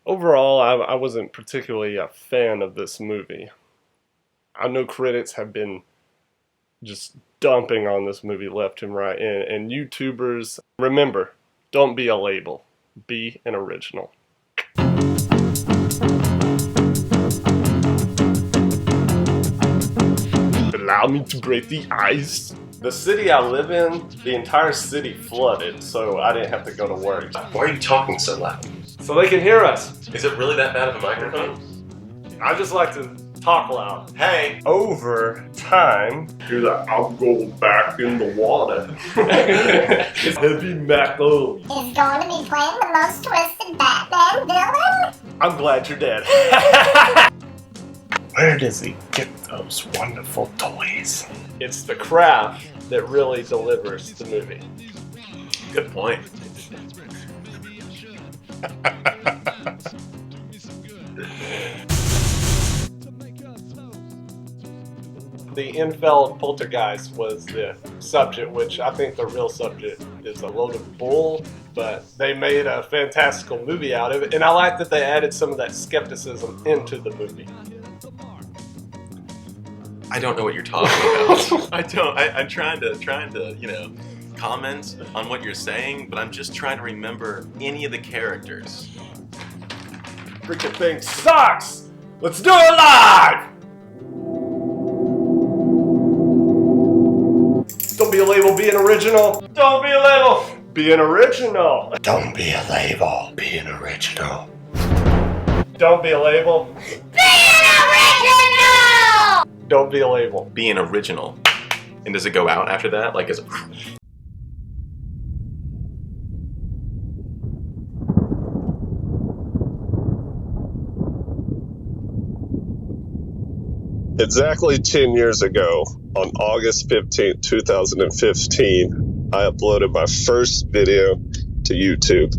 Overall, I wasn't particularly a fan of this movie. I know critics have been just dumping on this movie left and right, and YouTubers, remember, don't be a label, be an original. Allow me to break the ice. The city I live in, the entire city flooded, so I didn't have to go to work. Why are you talking so loud? So they can hear us. Is it really that bad of a microphone? I just like to talk loud. Hey! Over time, hear that I'm going back in the water. It's heavy metal. He's going to be playing the most twisted Batman villain? I'm glad you're dead. Where does he get those wonderful toys? It's the craft that really delivers the movie. Good point. The Infeld poltergeist was the subject, which I think the real subject is a load of bull, but they made a fantastical movie out of it, and I like that they added some of that skepticism into the movie. I don't know what you're talking about. I'm trying to, comment on what you're saying, but I'm just trying to remember any of the characters. Freaking thing sucks! Let's do it live! Don't be a label, be an original. Don't be a label, be an original. Don't be a label, be an original. Don't be a label. Be an original! Don't be a label. Be an original. And does it go out after that? Like, is it... Exactly 10 years ago, on August 15th, 2015, I uploaded my first video to YouTube.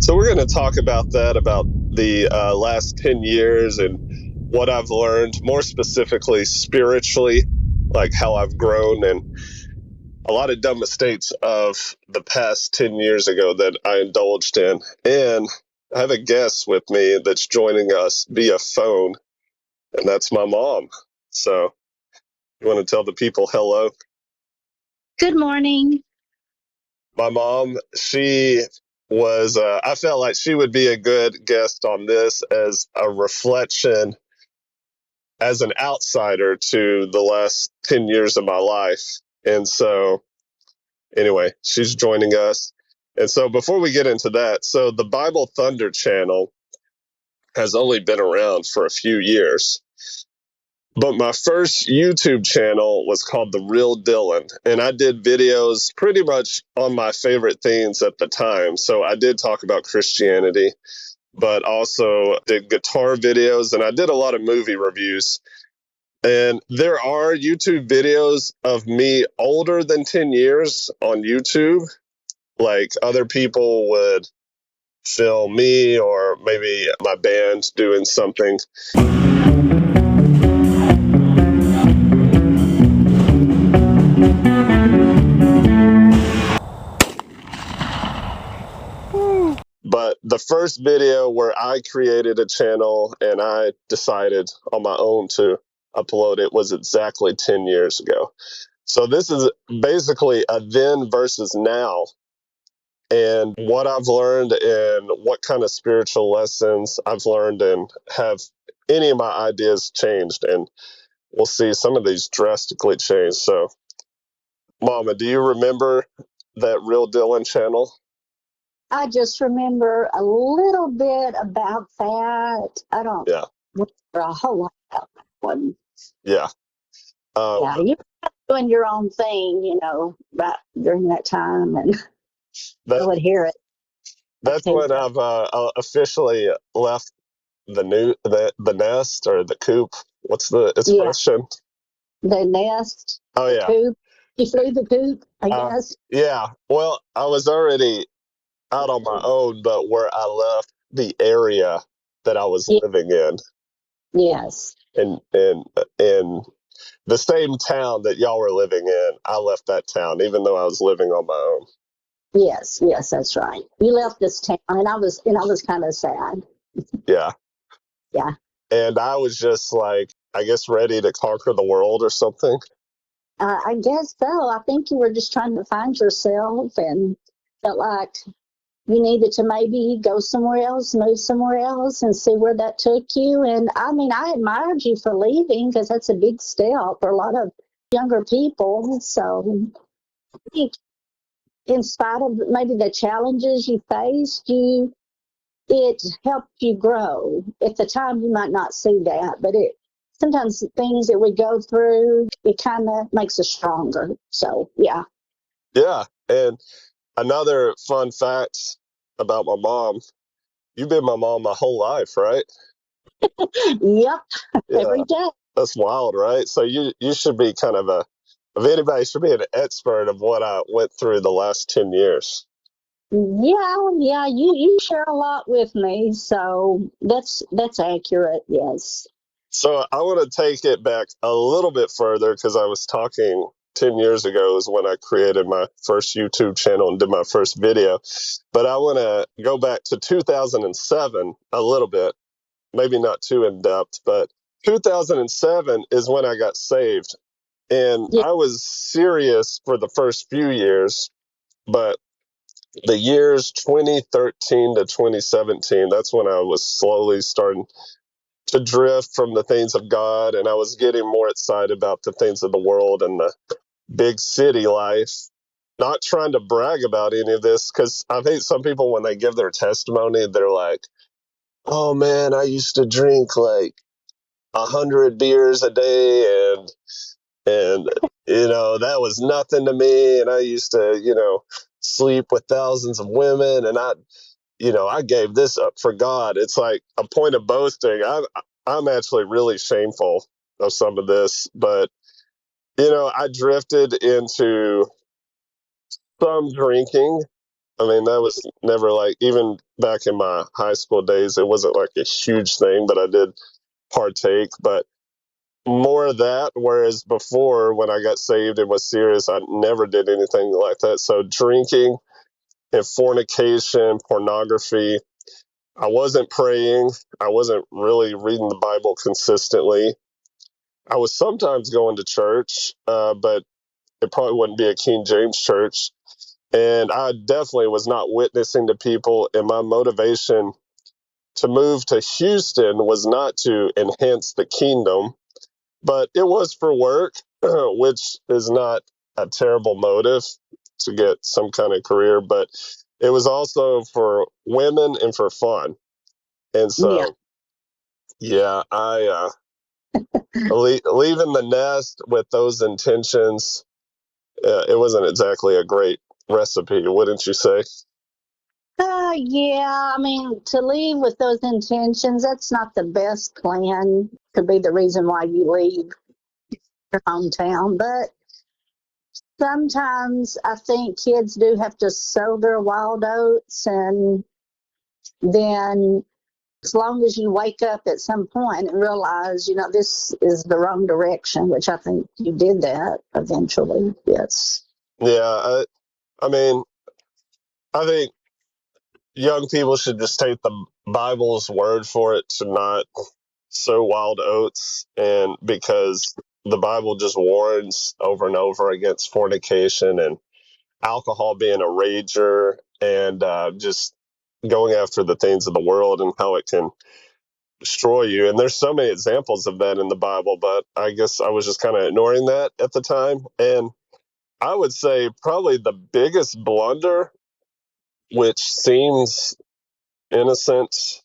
So we're going to talk about that, about the last 10 years and what I've learned, more specifically spiritually, like how I've grown and a lot of dumb mistakes of the past 10 years ago that I indulged in. And I have a guest with me that's joining us via phone, and that's my mom. So, you want to tell the people hello? Good morning. My mom, she was, I felt like she would be a good guest on this as a reflection, as an outsider to the last 10 years of my life. And so, anyway, she's joining us. And so, before we get into that, so the Bible Thunder channel has only been around for a few years. But my first YouTube channel was called The Real Dylan, and I did videos pretty much on my favorite themes at the time. So I did talk about Christianity, but also did guitar videos, and I did a lot of movie reviews. And there are YouTube videos of me older than 10 years on YouTube. Like other people would film me or maybe my band doing something. But the first video where I created a channel and I decided on my own to upload it was exactly 10 years ago. So this is basically a then versus now, and what I've learned and what kind of spiritual lessons I've learned, and have any of my ideas changed. And we'll see some of these drastically changed. So, Mama, do you remember that Real Dylan channel? I just remember a little bit about that. I don't Yeah. remember a whole lot about that one. Yeah. Yeah, you were doing your own thing, right during that time, and I that, would hear it. that's when I've officially left the nest or the coop. What's the expression? The nest, Oh the yeah. coop. You flew the coop, I Uh, guess. Yeah. Well, I was already out on my own, but where I left the area that I was Yeah. living in, Yes. in the same town that y'all were living in, I left that town, even though I was living on my own. Yes, that's right. You left this town, and I was kind of sad. Yeah. Yeah. And I was just like, I guess ready to conquer the world or something. I guess so. I think you were just trying to find yourself and felt like you needed to maybe go somewhere else, move somewhere else, and see where that took you. And I mean, I admired you for leaving because that's a big step for a lot of younger people. So I think, in spite of maybe the challenges you faced, it helped you grow. At the time, you might not see that, but it sometimes things that we go through, it kind of makes us stronger. So yeah. Yeah. And another fun fact about my mom, you've been my mom my whole life, right? Yep. Yeah. Every day. That's wild, right? So you should be kind of if anybody should be an expert of what I went through the last 10 years. Yeah, you share a lot with me, so that's accurate. Yes. So I want to take it back a little bit further because I was talking 10 years ago is when I created my first YouTube channel and did my first video. But I want to go back to 2007 a little bit, maybe not too in depth, but 2007 is when I got saved. And Yeah. I was serious for the first few years, but the years 2013 to 2017, that's when I was slowly starting to drift from the things of God, and I was getting more excited about the things of the world and the big city life. Not trying to brag about any of this, because I think some people, when they give their testimony, they're like, "Oh man, I used to drink like 100 beers a day, and that was nothing to me, and I used to sleep with thousands of women, and I gave this up for God." It's like a point of boasting. I'm actually really shameful of some of this, but I drifted into some drinking. I mean, that was never like, even back in my high school days, it wasn't like a huge thing, but I did partake. But more of that, whereas before, when I got saved and was serious, I never did anything like that. So drinking and fornication, pornography. I wasn't praying. I wasn't really reading the Bible consistently. I was sometimes going to church, but it probably wouldn't be a King James church. And I definitely was not witnessing to people. And my motivation to move to Houston was not to enhance the kingdom, but it was for work, which is not a terrible motive to get some kind of career, but it was also for women and for fun. And Yeah. so, yeah, I leaving the nest with those intentions, it wasn't exactly a great recipe, wouldn't you say? Yeah. I mean, to leave with those intentions, that's not the best plan. Could be the reason why you leave your hometown. But sometimes I think kids do have to sow their wild oats, and then as long as you wake up at some point and realize, this is the wrong direction, which I think you did that eventually. Yes. Yeah, I mean, I think young people should just take the Bible's word for it to not sow wild oats, and because the Bible just warns over and over against fornication and alcohol being a rager, and just going after the things of the world and how it can destroy you. And there's so many examples of that in the Bible, but I guess I was just kind of ignoring that at the time. And I would say probably the biggest blunder, which seems innocent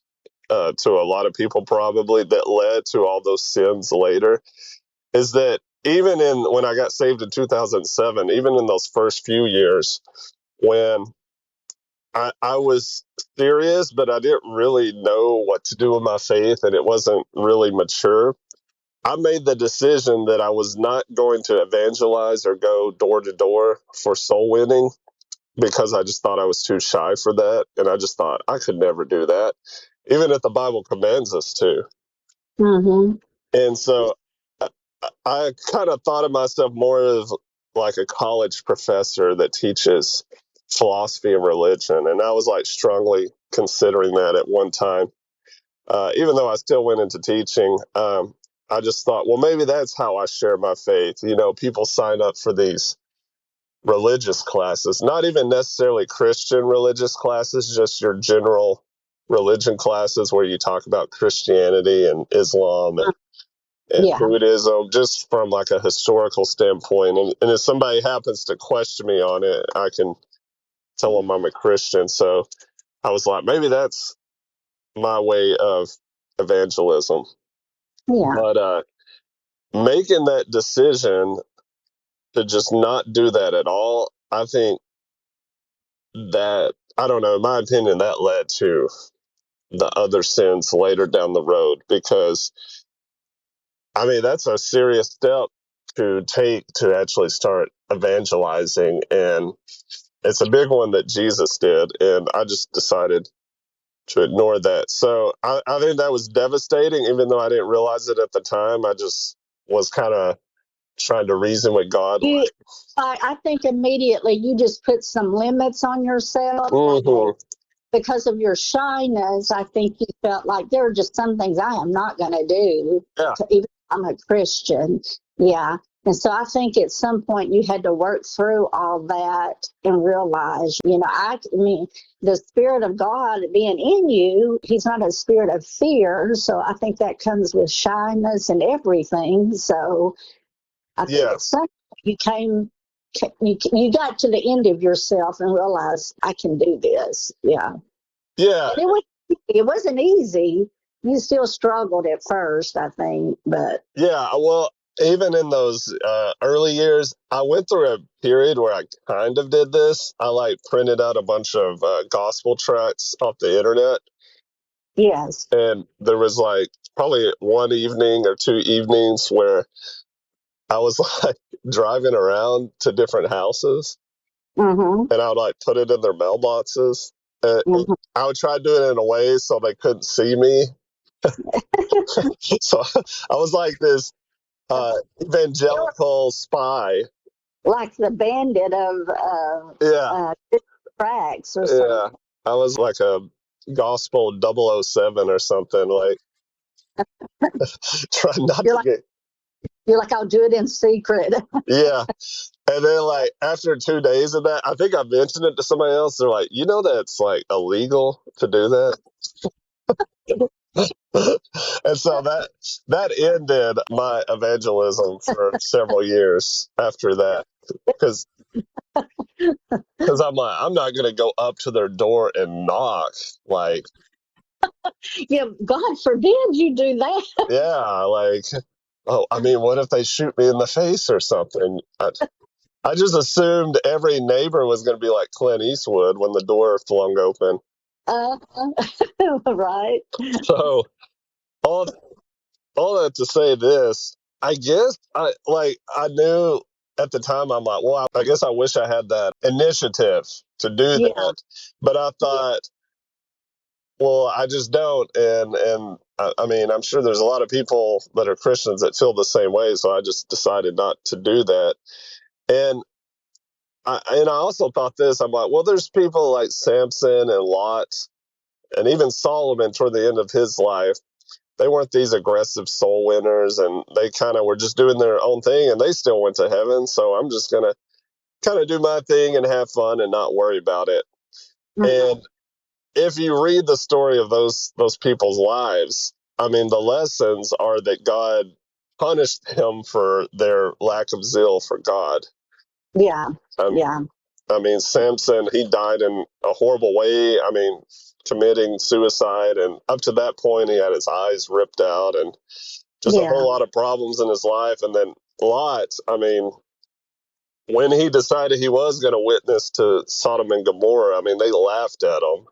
to a lot of people probably, that led to all those sins later, is that even when I got saved in 2007, even in those first few years, when I was serious, but I didn't really know what to do with my faith and it wasn't really mature, I made the decision that I was not going to evangelize or go door to door for soul winning, because I just thought I was too shy for that. And I just thought I could never do that, even if the Bible commands us to. Mm-hmm. And so I kind of thought of myself more as like a college professor that teaches philosophy and religion. And I was like strongly considering that at one time. even though I still went into teaching, I just thought, well, maybe that's how I share my faith. You know, people sign up for these religious classes, not even necessarily Christian religious classes, just your general religion classes where you talk about Christianity and Islam and Yeah. Buddhism, just from like a historical standpoint. And if somebody happens to question me on it, I can tell them I'm a Christian. So I was like, maybe that's my way of evangelism. Yeah. But making that decision to just not do that at all, I think that, I don't know, in my opinion, that led to the other sins later down the road. Because, I mean, that's a serious step to take to actually start evangelizing. And it's a big one that Jesus did. And I just decided to ignore that. So I think that was devastating, even though I didn't realize it at the time. I just was kind of trying to reason with God. You, I think immediately you just put some limits on yourself. Mhm. Because of your shyness, I think you felt like there are just some things I am not going to do. Yeah. Even if I'm a Christian. Yeah. And so I think at some point you had to work through all that and realize, I mean, the Spirit of God being in you, He's not a spirit of fear. So I think that comes with shyness and everything. So I think Yeah. at some point you got to the end of yourself and realized I can do this. Yeah. Yeah. And it wasn't easy. You still struggled at first, I think, but Yeah. Well, even in those early years, I went through a period where I kind of did this. I like printed out a bunch of gospel tracts off the internet. yes. And there was like probably one evening or two evenings where I was like driving around to different houses Mm-hmm. and I would like put it in their mailboxes. And Mm-hmm. I would try to do it in a way so they couldn't see me. So I was like this evangelical spy. Like the bandit of Yeah. tracks or something. Yeah. I was like a gospel 007 or something, like trying not You're to like get. you're like I'll do it in secret. Yeah. And then, like, after 2 days of that, I think I mentioned it to somebody else. They're like, that's like illegal to do that. And so that ended my evangelism for several years after that. Because I'm like, I'm not going to go up to their door and knock. Like, Yeah, God forbid you do that. yeah, like, oh, I mean, what if they shoot me in the face or something? I just assumed every neighbor was going to be like Clint Eastwood when the door flung open. Uh, right. So all all that to say this, I guess I knew at the time. I'm like, well, I guess I wish I had that initiative to do Yeah. that, but I thought, well, I just don't, and I mean, I'm sure there's a lot of people that are Christians that feel the same way, so I just decided not to do that, and. I also thought this. I'm like, well, there's people like Samson and Lot, and even Solomon toward the end of his life. They weren't these aggressive soul winners, and they kind of were just doing their own thing, and they still went to heaven. So I'm just gonna kind of do my thing and have fun and not worry about it. Mhm. And if you read the story of those people's lives, I mean, the lessons are that God punished them for their lack of zeal for God. Yeah. Um, Yeah. I mean, Samson, he died in a horrible way. I mean, committing suicide. And up to that point, he had his eyes ripped out and just a Yeah. whole lot of problems in his life. And then Lot, I mean, when he decided he was going to witness to Sodom and Gomorrah, I mean, they laughed at him.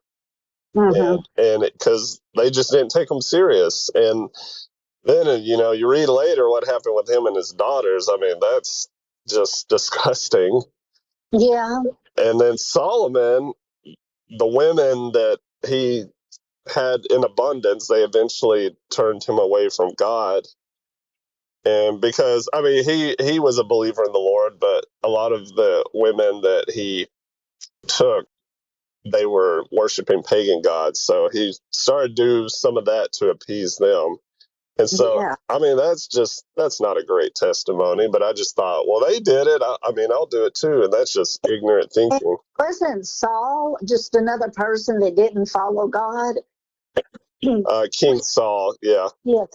Mm-hmm. And because they just didn't take him serious. And then, you read later what happened with him and his daughters. I mean, that's just disgusting. Yeah. And then Solomon, the women that he had in abundance, they eventually turned him away from God. And because, I mean, he was a believer in the Lord, but a lot of the women that he took they were worshiping pagan gods. So he started to do some of that to appease them. And so, Yeah. I mean, that's not a great testimony, but I just thought, well, they did it. I mean, I'll do it too. And that's just ignorant And thinking. wasn't Saul just another person that didn't follow God? King Saul, yeah. Yes,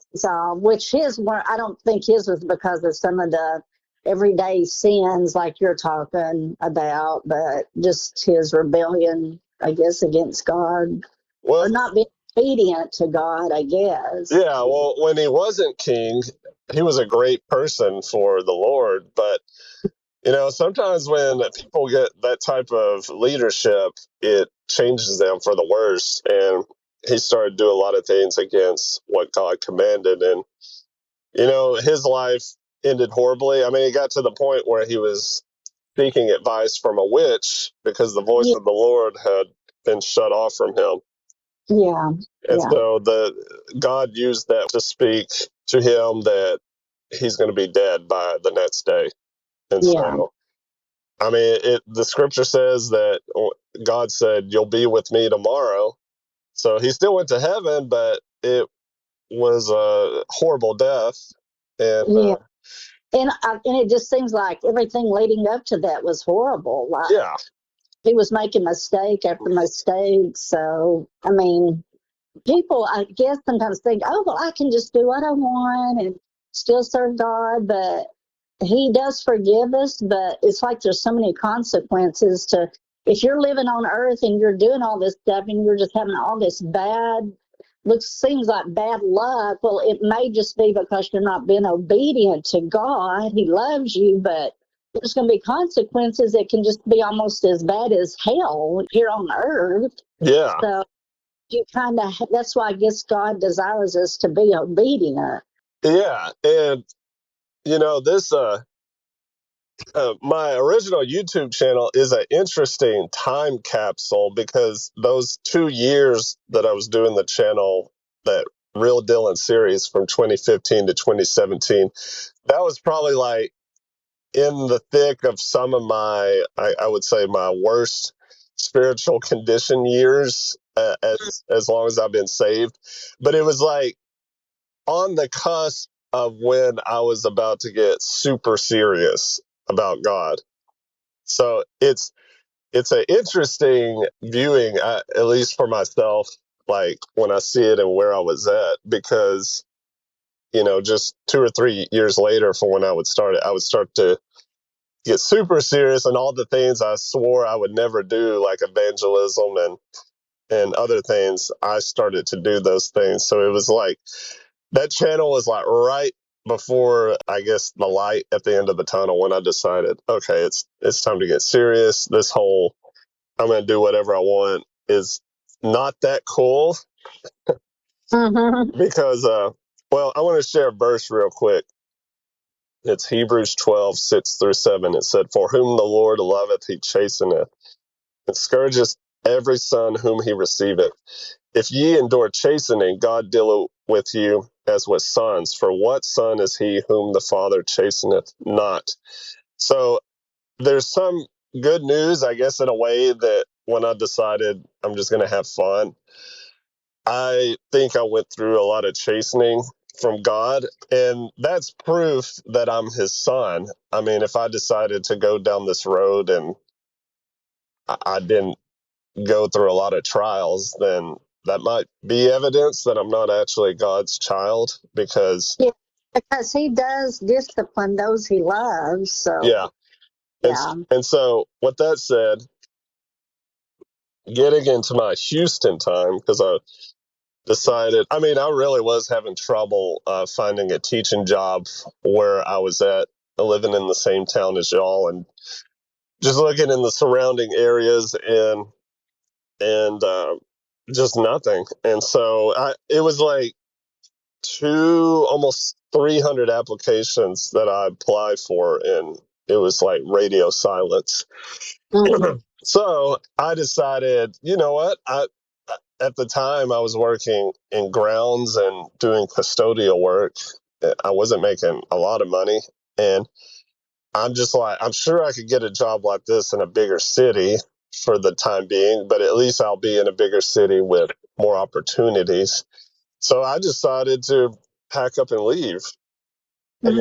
which his were, I don't think his was because of some of the everyday sins like you're talking about, but just his rebellion, I guess, against God, Well, or not being obedient to God, I guess. yeah, well, when he wasn't king, he was a great person for the Lord. But, sometimes when people get that type of leadership, it changes them for the worse. And he started to do a lot of things against what God commanded. And, his life ended horribly. I mean, he got to the point where he was seeking advice from a witch because the voice Yeah, of the Lord had been shut off from him. yeah, And yeah, so God used that to speak to him that he's going to be dead by the next day. And yeah, so, I mean, the scripture says that God said, "You'll be with me tomorrow." So he still went to heaven, but it was a horrible death. And yeah. And it just seems like everything leading up to that was horrible. Like yeah, he was making mistake after mistake. So, I mean, people, I guess, sometimes think, oh, well, I can just do what I want and still serve God. But He does forgive us. But it's like there's so many consequences to if you're living on earth and you're doing all this stuff and you're just having all this seems like bad luck. Well, it may just be because you're not being obedient to God. He loves you, but there's going to be consequences that can just be almost as bad as hell here on earth. yeah, So you kind of, that's why I guess God desires us to be obedient. yeah. And, this, my original YouTube channel is an interesting time capsule because those 2 years that I was doing the channel, that Real Dylan series from 2015 to 2017, that was probably like in the thick of some of I would say, my worst spiritual condition years, as long as I've been saved. But it was like on the cusp of when I was about to get super serious about God. So it's an interesting viewing, at least for myself, like when I see it and where I was at, because just 2 or 3 years later from when I would start to get super serious, and all the things I swore I would never do, like evangelism and other things, I started to do those things. So it was like that channel was like right before, I guess, the light at the end of the tunnel, when I decided, okay, it's time to get serious. This whole I'm going to do whatever I want is not that cool. Mm-hmm. Because well, I want to share a verse real quick. It's Hebrews 12:6-7. It said, "For whom the Lord loveth, he chasteneth, and scourgeth every son whom he receiveth. If ye endure chastening, God dealeth with you as with sons. For what son is he whom the Father chasteneth not?" So there's some good news, I guess, in a way, that when I decided I'm just going to have fun, I think I went through a lot of chastening from God, and that's proof that I'm his son. I mean, if I decided to go down this road and I didn't go through a lot of trials, then that might be evidence that I'm not actually God's child, because, Yeah, because He does discipline those He loves. So, yeah. And, yeah. and so, with that said, getting into my Houston time, because I decided, I mean, I really was having trouble finding a teaching job where I was at, living in the same town as y'all, and just looking in the surrounding areas, and just nothing. And so it was like almost 300 applications that I applied for, and it was like radio silence. Mm-hmm. So I decided, you know what? At the time, I was working in grounds and doing custodial work. I wasn't making a lot of money. And I'm just like, I'm sure I could get a job like this in a bigger city. for the time being, but at least I'll be in a bigger city with more opportunities. So I decided to pack up and leave. And,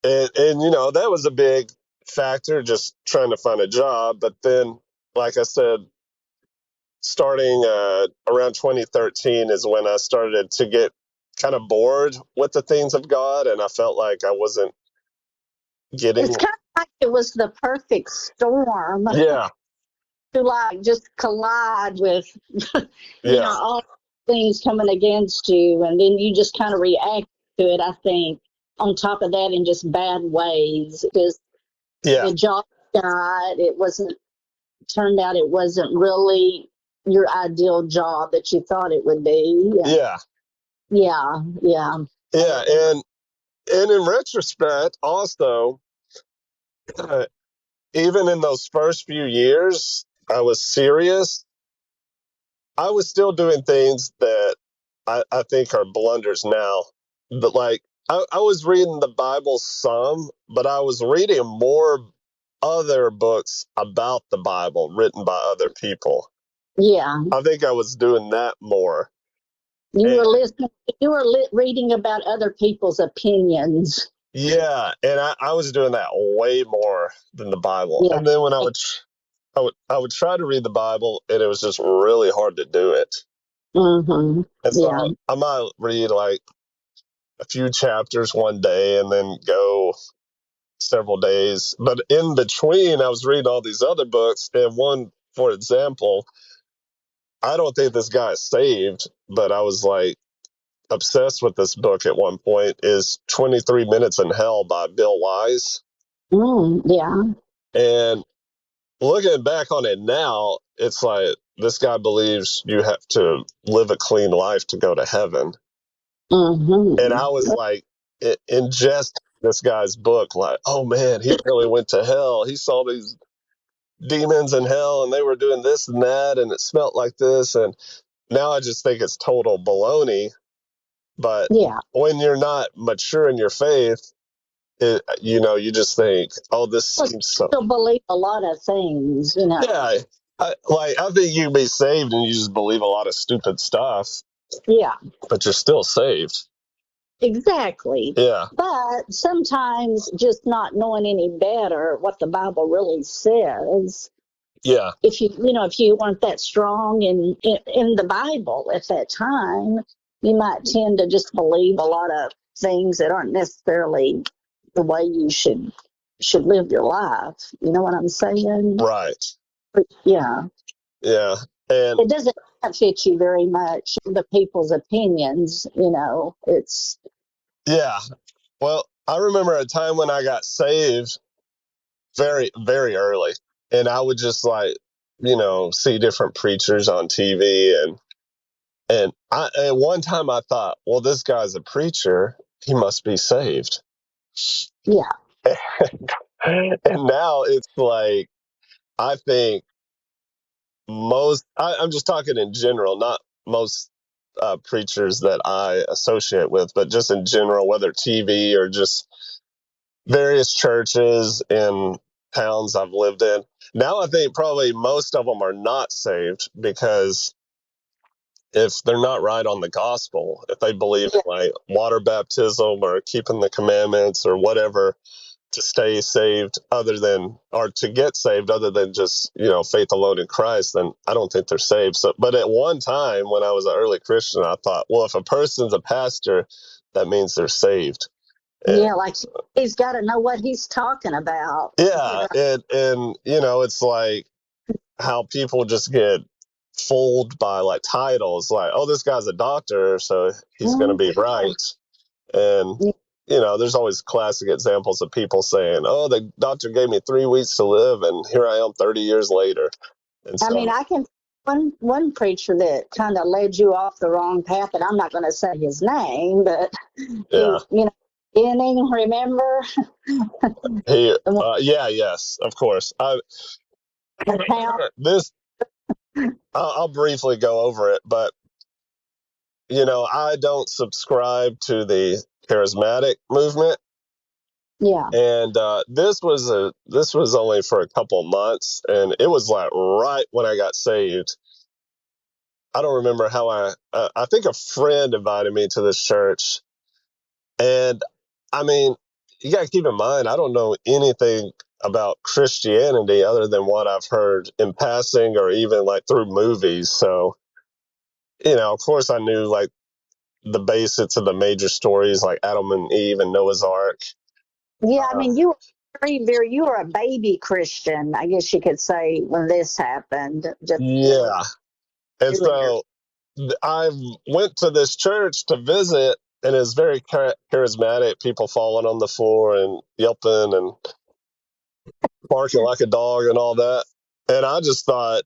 that was a big factor, just trying to find a job. But then, like I said, starting around 2013 is when I started to get kind of bored with the things of God, and I felt like I wasn't getting. It's kind of like it was the perfect storm Yeah, to like just collide with, yeah, all things coming against you, and then you just kind of react to it. I think on top of that, in just bad ways, because yeah, the job turned out it wasn't really your ideal job that you thought it would be. yeah, Yeah, yeah. yeah. And in retrospect, also, uh, even in those first few years, I was serious. I was still doing things that I think are blunders now. But like, I was reading the Bible some, but I was reading more other books about the Bible written by other people. Yeah. I think I was doing that more. You And were listening, reading about other people's opinions. yeah, and I was doing that way more than the Bible. Yeah. And then when I would try to read the Bible, and it was just really hard to do it. Mm-hmm. And so Yeah. I might read like a few chapters one day and then go several days. But in between, I was reading all these other books. And one, for example, I don't think this guy is saved, but I was like obsessed with this book at one point, is 23 Minutes in Hell by Bill Wise. Yeah. And looking back on it now, it's like this guy believes you have to live a clean life to go to heaven. Mm-hmm. And I was like, ingest this guy's book, like, oh man, he really went to hell. He saw these demons in hell and they were doing this and that and it smelt like this. And now I just think it's total baloney. But Yeah. when you're not mature in your faith, you just think, oh, this seems so. Still believe a lot of things, Yeah. I think you can be saved and you just believe a lot of stupid stuff, Yeah. but you're still saved. Exactly. Yeah. But sometimes just not knowing any better what the Bible really says. Yeah. If you weren't that strong in the Bible at that time, you might tend to just believe a lot of things that aren't necessarily the way you should live your life. You know what I'm saying? Right. Yeah. Yeah. And It doesn't fit you very much, the people's opinions, it's. yeah. Well, I remember a time when I got saved very, very early, and I would just like, see different preachers on TV, and at one time I thought, well, this guy's a preacher, he must be saved. Yeah. And now it's like, I think I'm just talking in general, not most preachers that I associate with, but just in general, whether TV or just various churches in towns I've lived in. Now I think probably most of them are not saved because if they're not right on the gospel, if they believe in like water baptism or keeping the commandments or whatever to stay saved or to get saved other than just, faith alone in Christ, then I don't think they're saved. So, but at one time when I was an early Christian, I thought, well, if a person's a pastor, that means they're saved. Yeah, like he's got to know what he's talking about. Yeah, and it's like how people just get fooled by like titles, like, oh, this guy's a doctor, so he's going to be right. And there's always classic examples of people saying, oh, the doctor gave me 3 weeks to live, and here I am 30 years later. And so, I mean, I can one preacher that kind of led you off the wrong path, and I'm not going to say his name, but yeah, beginning, remember? yes, of course. I'll briefly go over it, but I don't subscribe to the charismatic movement. Yeah. And this was only for a couple of months, and it was like right when I got saved. I don't remember how I think a friend invited me to this church, and I mean, you got to keep in mind, I don't know anything about Christianity other than what I've heard in passing or even like through movies. So, of course, I knew like the basics of the major stories like Adam and Eve and Noah's Ark. Yeah, I mean, you were you were a baby Christian, I guess you could say, when this happened. Just Yeah. And earlier. so I went to this church to visit, and it's very charismatic. People falling on the floor and yelping and barking like a dog and all that. And I just thought,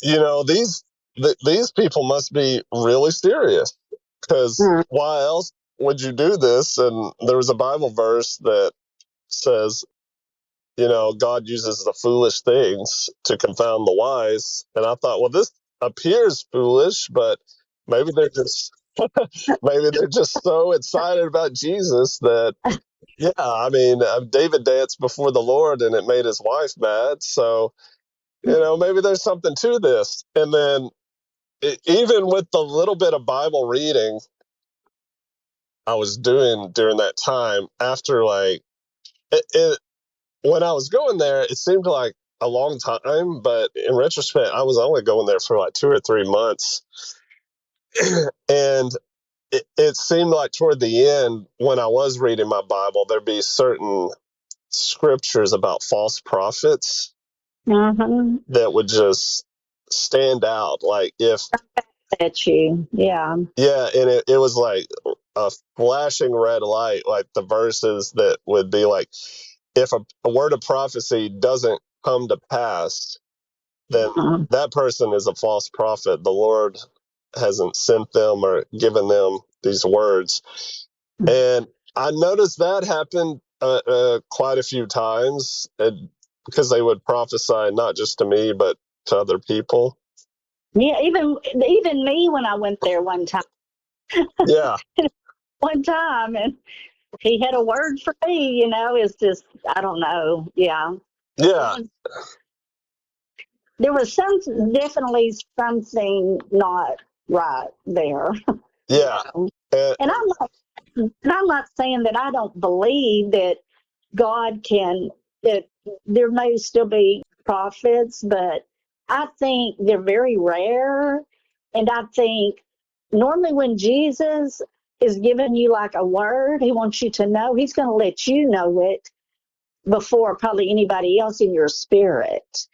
these people must be really serious, because Mm. why else would you do this? And there was a Bible verse that says, God uses the foolish things to confound the wise. And I thought, well, this appears foolish, but maybe they're just maybe they're just so excited about Jesus that, yeah, I mean, David danced before the Lord and it made his wife mad. So, maybe there's something to this. And then even with the little bit of Bible reading I was doing during that time, after like it when I was going there, it seemed like a long time, but in retrospect, I was only going there for like 2 or 3 months. And it seemed like toward the end, when I was reading my Bible, there'd be certain scriptures about false prophets Mm-hmm. that would just stand out. Like if, At you. Yeah. yeah, and it was like a flashing red light, like the verses that would be like, if a word of prophecy doesn't come to pass, then Mhm. that person is a false prophet. The Lord hasn't sent them or given them these words. And I noticed that happened quite a few times, because they would prophesy not just to me, but to other people. Yeah, even me when I went there Yeah. one time, and he had a word for me. It's just, I don't know. Yeah, Yeah. there was definitely something not right there. Yeah. And, And I'm not saying that I don't believe that God that there may still be prophets, but I think they're very rare. And I think normally when Jesus is giving you like a word, he wants you to know, he's going to let you know it before probably anybody else in your spirit.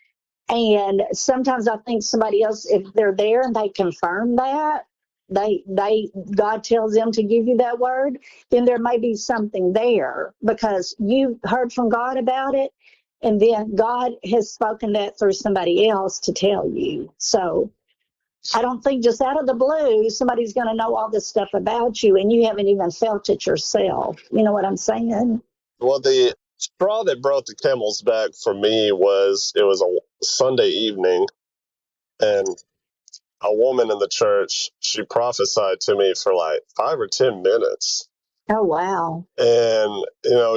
And sometimes I think somebody else, if they're there and they confirm that, God tells them to give you that word, then there may be something there because you heard from God about it, and then God has spoken that through somebody else to tell you. So I don't think just out of the blue somebody's going to know all this stuff about you, and you haven't even felt it yourself. You know what I'm saying? well, the straw that broke the camel's back for me was, it was a Sunday evening, and a woman in the church, she prophesied to me for like 5 or 10 minutes. Oh, wow. And,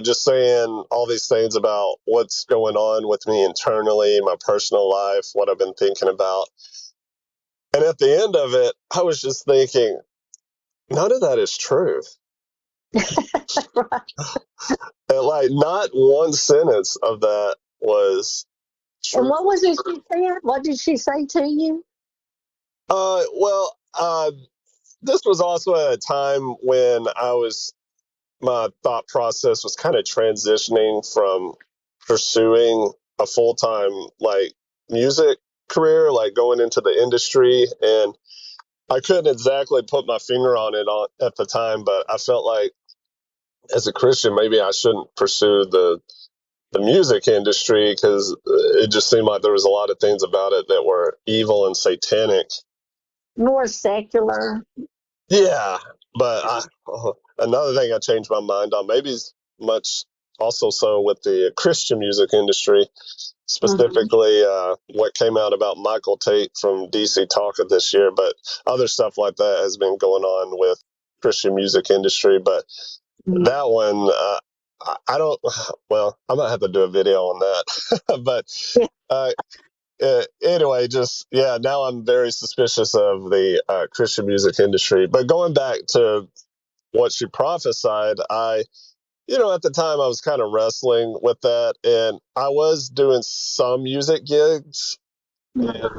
just saying all these things about what's going on with me internally, my personal life, what I've been thinking about. And at the end of it, I was just thinking, none of that is truth. Right. And like, not one sentence of that was And true. what was it she said? What did she say to you? Well, this was also at a time when my thought process was kind of transitioning from pursuing a full-time like music career, like going into the industry. And I couldn't exactly put my finger on it at the time, but I felt like as a Christian, maybe I shouldn't pursue the music industry, because it just seemed like there was a lot of things about it that were evil and satanic. More secular. Yeah, but another thing I changed my mind on, maybe much also so with the Christian music industry, Mm-hmm. specifically what came out about Michael Tate from DC Talk of this year, but other stuff like that has been going on with Christian music industry. But that one, I don't. Well, I might have to do a video on that. But uh, anyway, just yeah. Now I'm very suspicious of the Christian music industry. But going back to what she prophesied, at the time I was kind of wrestling with that, and I was doing some music gigs, and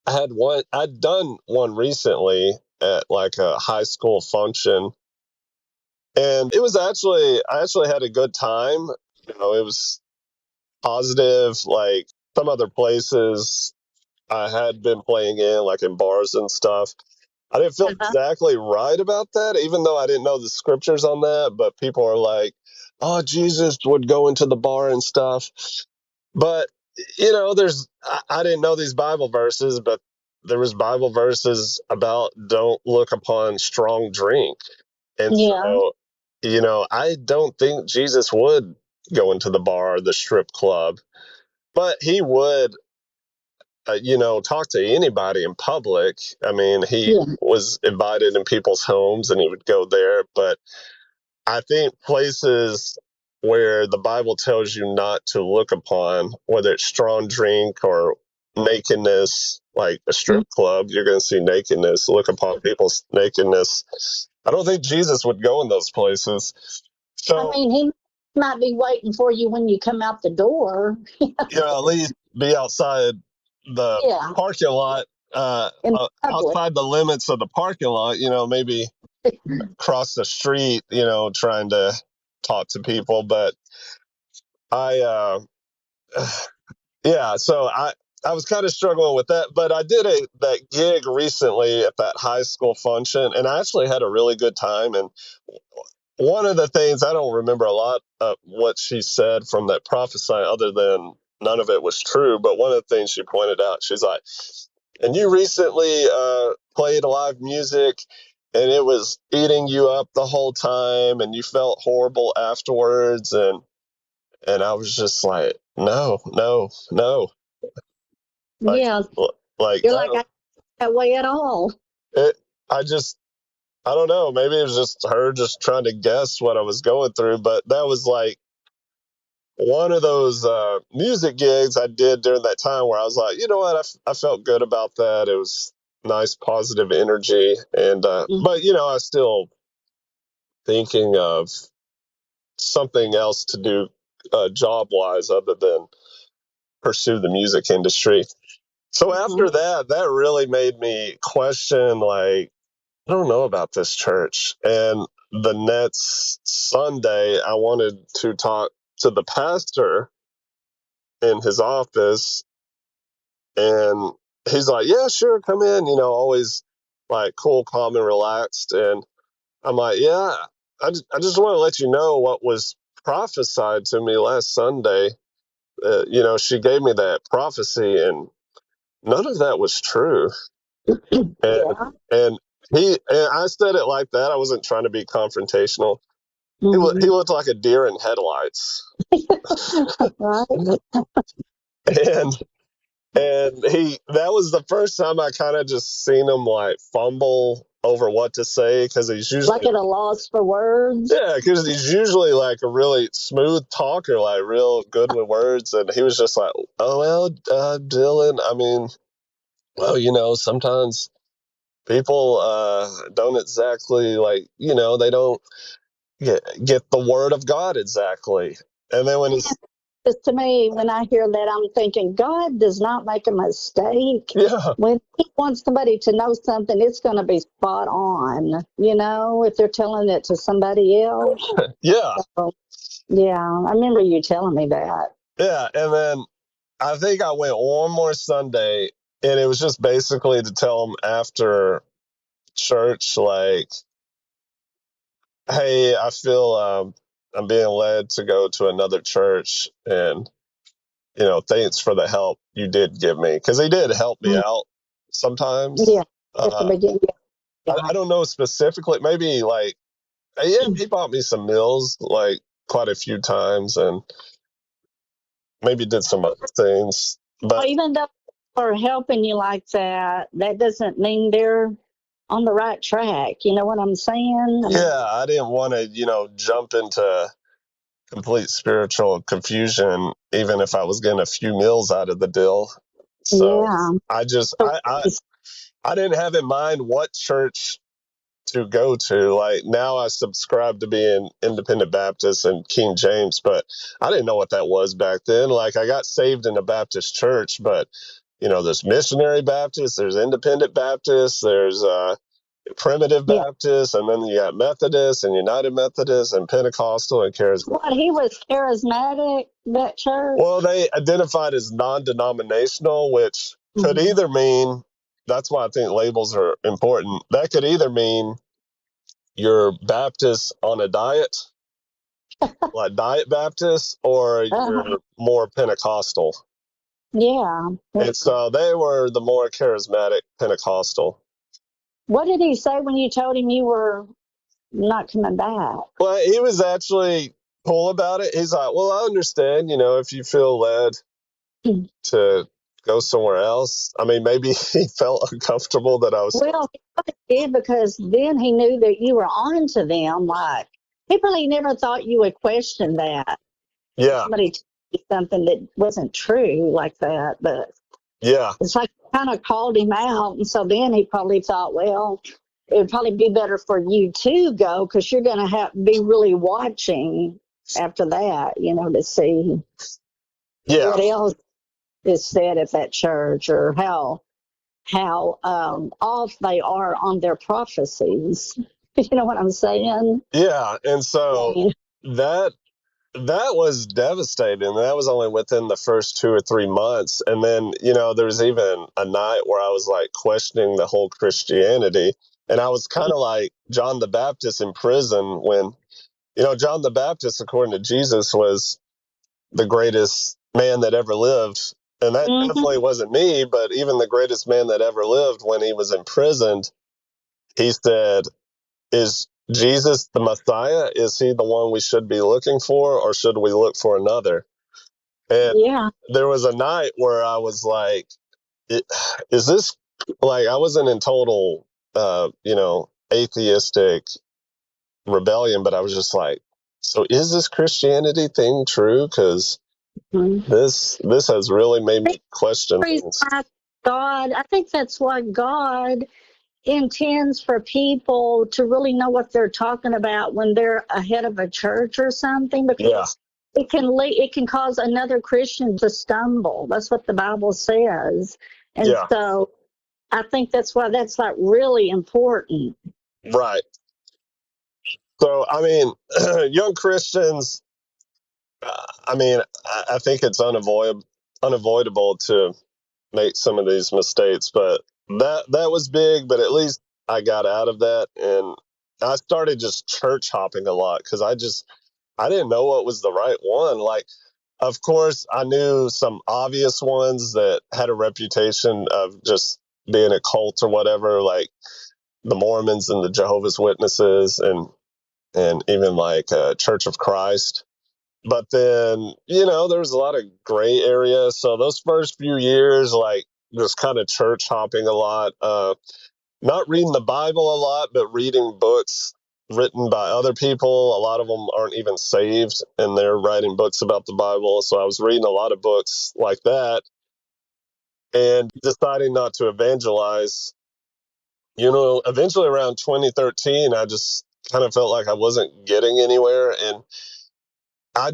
I'd done one recently at like a high school function, and I actually had a good time. It was positive. Like some other places I had been playing in, like in bars and stuff, I didn't feel exactly right about that, even though I didn't know the scriptures on that. But people are like, "Oh, Jesus would go into the bar and stuff." But I didn't know these Bible verses, but there was Bible verses about don't look upon strong drink, and Yeah. so I don't think Jesus would go into the bar or the strip club, but he would talk to anybody in public. I mean, he Yeah. was invited in people's homes and he would go there. But I think places where the Bible tells you not to look upon, whether it's strong drink or nakedness, like a strip club, you're going to see nakedness, look upon people's nakedness. I don't think Jesus would go in those places. I So, mean, he might be waiting for you when you come out the door. at least be outside the Yeah. parking lot, In public. outside the limits of the parking lot, maybe cross the street, trying to talk to people. But I, yeah, so I was kind of struggling with that, but I did that gig recently at that high school function, and I actually had a really good time. And one of the things, I don't remember a lot of what she said from that prophecy, other than none of it was true. But one of the things she pointed out, she's like, "And you recently played live music, and it was eating you up the whole time, and you felt horrible afterwards." And I was just like, "No, no, no." Like, Yeah. like You're like, I don't that way at all. it, I just, I don't know. Maybe it was just her just trying to guess what I was going through. But that was like one of those music gigs I did during that time where I was like, you know what, I felt good about that. It was nice, positive energy. And, but, I was still thinking of something else to do job wise other than pursue the music industry. So after that really made me question, like, I don't know about this church. And the next Sunday, I wanted to talk to the pastor in his office, and he's like, "Yeah, sure, come in." Always like cool, calm, and relaxed. And I'm like, "Yeah, I just want to let you know what was prophesied to me last Sunday." She gave me that prophecy, and none of that was true. And Yeah. and I said it like that. I wasn't trying to be confrontational. He looked like a deer in headlights, Right. and that was the first time I kind of just seen him like fumble over what to say, because he's Like usually at a loss for words. like a really smooth talker, like real good with words. And he was just like, "Oh well, Dylan, I mean, well, sometimes people don't exactly like, they don't get the word of God exactly." And then when he's Because to me, when I hear that, I'm thinking God does not make a mistake. yeah, When he wants somebody to know something, it's going to be spot on, if they're telling it to somebody else. yeah, So, yeah, I remember you telling me that. yeah. And then I think I went one more Sunday, and it was just basically to tell him after church, like, "Hey, I feel I'm being led to go to another church, and thanks for the help you did give me," because he did help me out sometimes. Yeah, at the beginning. Yeah. I don't know specifically. Maybe like, yeah, he bought me some meals like quite a few times, and maybe did some other things. Well, But even though they're helping you like that, that doesn't mean they're on the right track. You know what I'm saying? I mean, Yeah, I didn't want to, jump into complete spiritual confusion, even if I was getting a few meals out of the deal. So yeah. I just, So, I didn't have in mind what church to go to. Like now I subscribe to being Independent Baptist and King James, but I didn't know what that was back then. Like I got saved in a Baptist church, but there's missionary Baptist, there's Independent Baptist, there's Primitive yeah. Baptist, and then you got Methodist and United Methodist and Pentecostal and Charismatic. What, he was charismatic, that church? Well, they identified as non-denominational, which could Mhm. either mean, that's why I think labels are important. That could either mean you're Baptist on a diet, like Diet Baptist, or Uh-huh. you're more Pentecostal. Yeah. And so they were the more charismatic Pentecostal. What did he say when you told him you were not coming back? Well, he was actually cool about it. He's like, well, I understand, if you feel led to go somewhere else. I mean, maybe he felt uncomfortable that I was. Well, he probably did, because then he knew that you were on to them. Like, he probably never thought you would question that. Yeah, Somebody told you something that wasn't true like that. But yeah, it's like kind of called him out. And so then he probably thought, well, it would probably be better for you to go, because you're going to have be really watching after that, to see yeah, what else is said at that church, or how off they are on their prophecies. You know what I'm saying? yeah. And I so mean, that that was devastating. That was only within the first 2 or 3 months. And then, there was even a night where I was like questioning the whole Christianity. And I was kind of like John the Baptist in prison when, John the Baptist, according to Jesus, was the greatest man that ever lived. And that mhm. definitely wasn't me, but even the greatest man that ever lived, when he was imprisoned, he said, is Jesus the Messiah? Is he the one we should be looking for, or should we look for another? And Yeah. there was a night where I was like, is this, like, I wasn't in total, atheistic rebellion, but I was just like, so is this Christianity thing true? Because Mhm. this has really made me question Praise things. God. I think that's why God intends for people to really know what they're talking about when they're ahead of a church or something, Yeah, because it can cause another Christian to stumble. That's what the Bible says. And yeah, so I think that's why that's like really important. right. So, I mean, young Christians, I mean, I think it's unavoidable to make some of these mistakes, but that was big. But at least I got out of that, and I started just church hopping a lot because I didn't know what was the right one. Like, of course, I knew some obvious ones that had a reputation of just being a cult or whatever, like the Mormons and the Jehovah's Witnesses, and even like Church of Christ. But then, there was a lot of gray area. So those first few years, like just kind of church hopping a lot, not reading the Bible a lot, but reading books written by other people. A lot of them aren't even saved, and they're writing books about the Bible. So I was reading a lot of books like that and deciding not to evangelize. Eventually around 2013, I just kind of felt like I wasn't getting anywhere, and I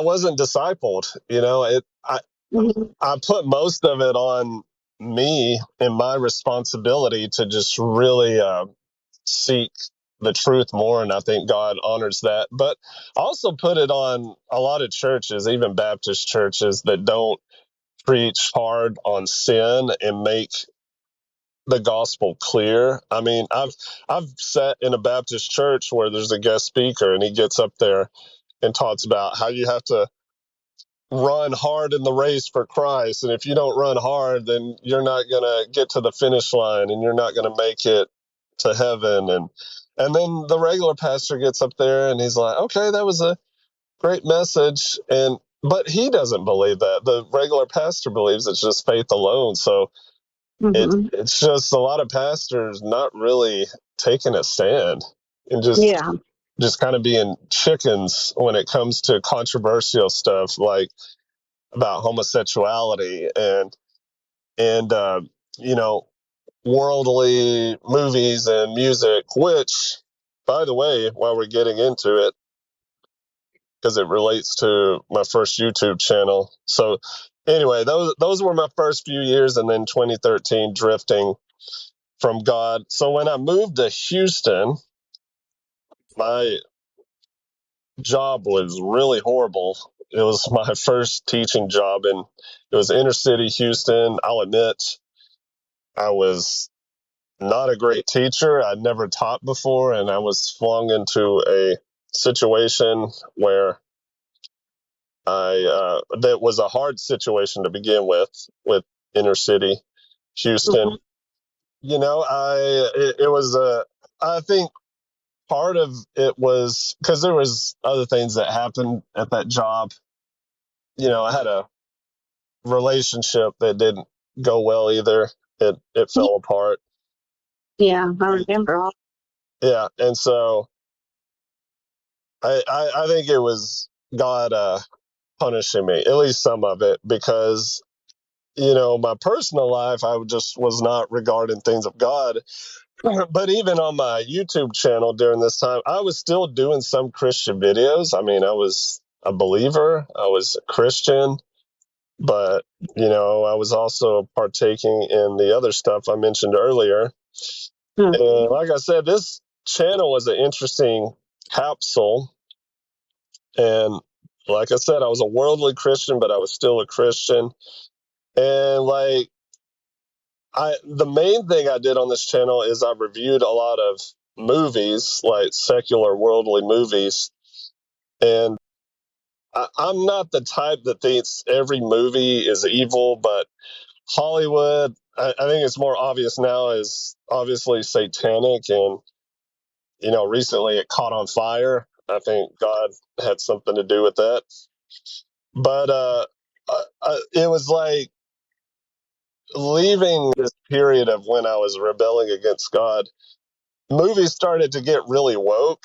wasn't discipled. Mhm. I put most of it on me and my responsibility to just really seek the truth more, and I think God honors that. But I also put it on a lot of churches, even Baptist churches, that don't preach hard on sin and make the gospel clear. I mean, I've sat in a Baptist church where there's a guest speaker and he gets up there and talks about how you have to run hard in the race for Christ. And if you don't run hard, then you're not going to get to the finish line and you're not going to make it to heaven. And then the regular pastor gets up there and he's like, okay, that was a great message. But he doesn't believe that. The regular pastor believes it's just faith alone. So Hmm. It's just a lot of pastors not really taking a stand and Yeah. just kind of being chickens when it comes to controversial stuff like about homosexuality and you know, worldly movies and music, which, by the way, while we're getting into it, because it relates to my first YouTube channel. So anyway, those were my first few years, and then 2013 drifting from God. So when I moved to Houston, my job was really horrible. It was my first teaching job, and it was inner city Houston. I'll admit I was not a great teacher. I'd never taught before, and I was flung into a situation where that was a hard situation to begin with inner city Houston. You know, it was I think part of it was because there was other things that happened at that job. You know, I had a relationship that didn't go well either. It fell apart. Yeah, I remember all. Yeah, and so I think it was God punishing me, at least some of it, because you know my personal life I just was not regarding things of God. But even on my YouTube channel during this time, I was still doing some Christian videos. I mean, I was a believer, I was a Christian, but you know, I was also partaking in the other stuff I mentioned earlier. Hmm. And like I said, this channel was an interesting capsule. And like I said, I was a worldly Christian, but I was still a Christian. And like the main thing I did on this channel is I reviewed a lot of movies, like secular worldly movies. And I'm not the type that thinks every movie is evil, but Hollywood, I think it's more obvious now, is obviously satanic. And, you know, recently it caught on fire. I think God had something to do with that. But it was like leaving this period of when I was rebelling against God, movies started to get really woke.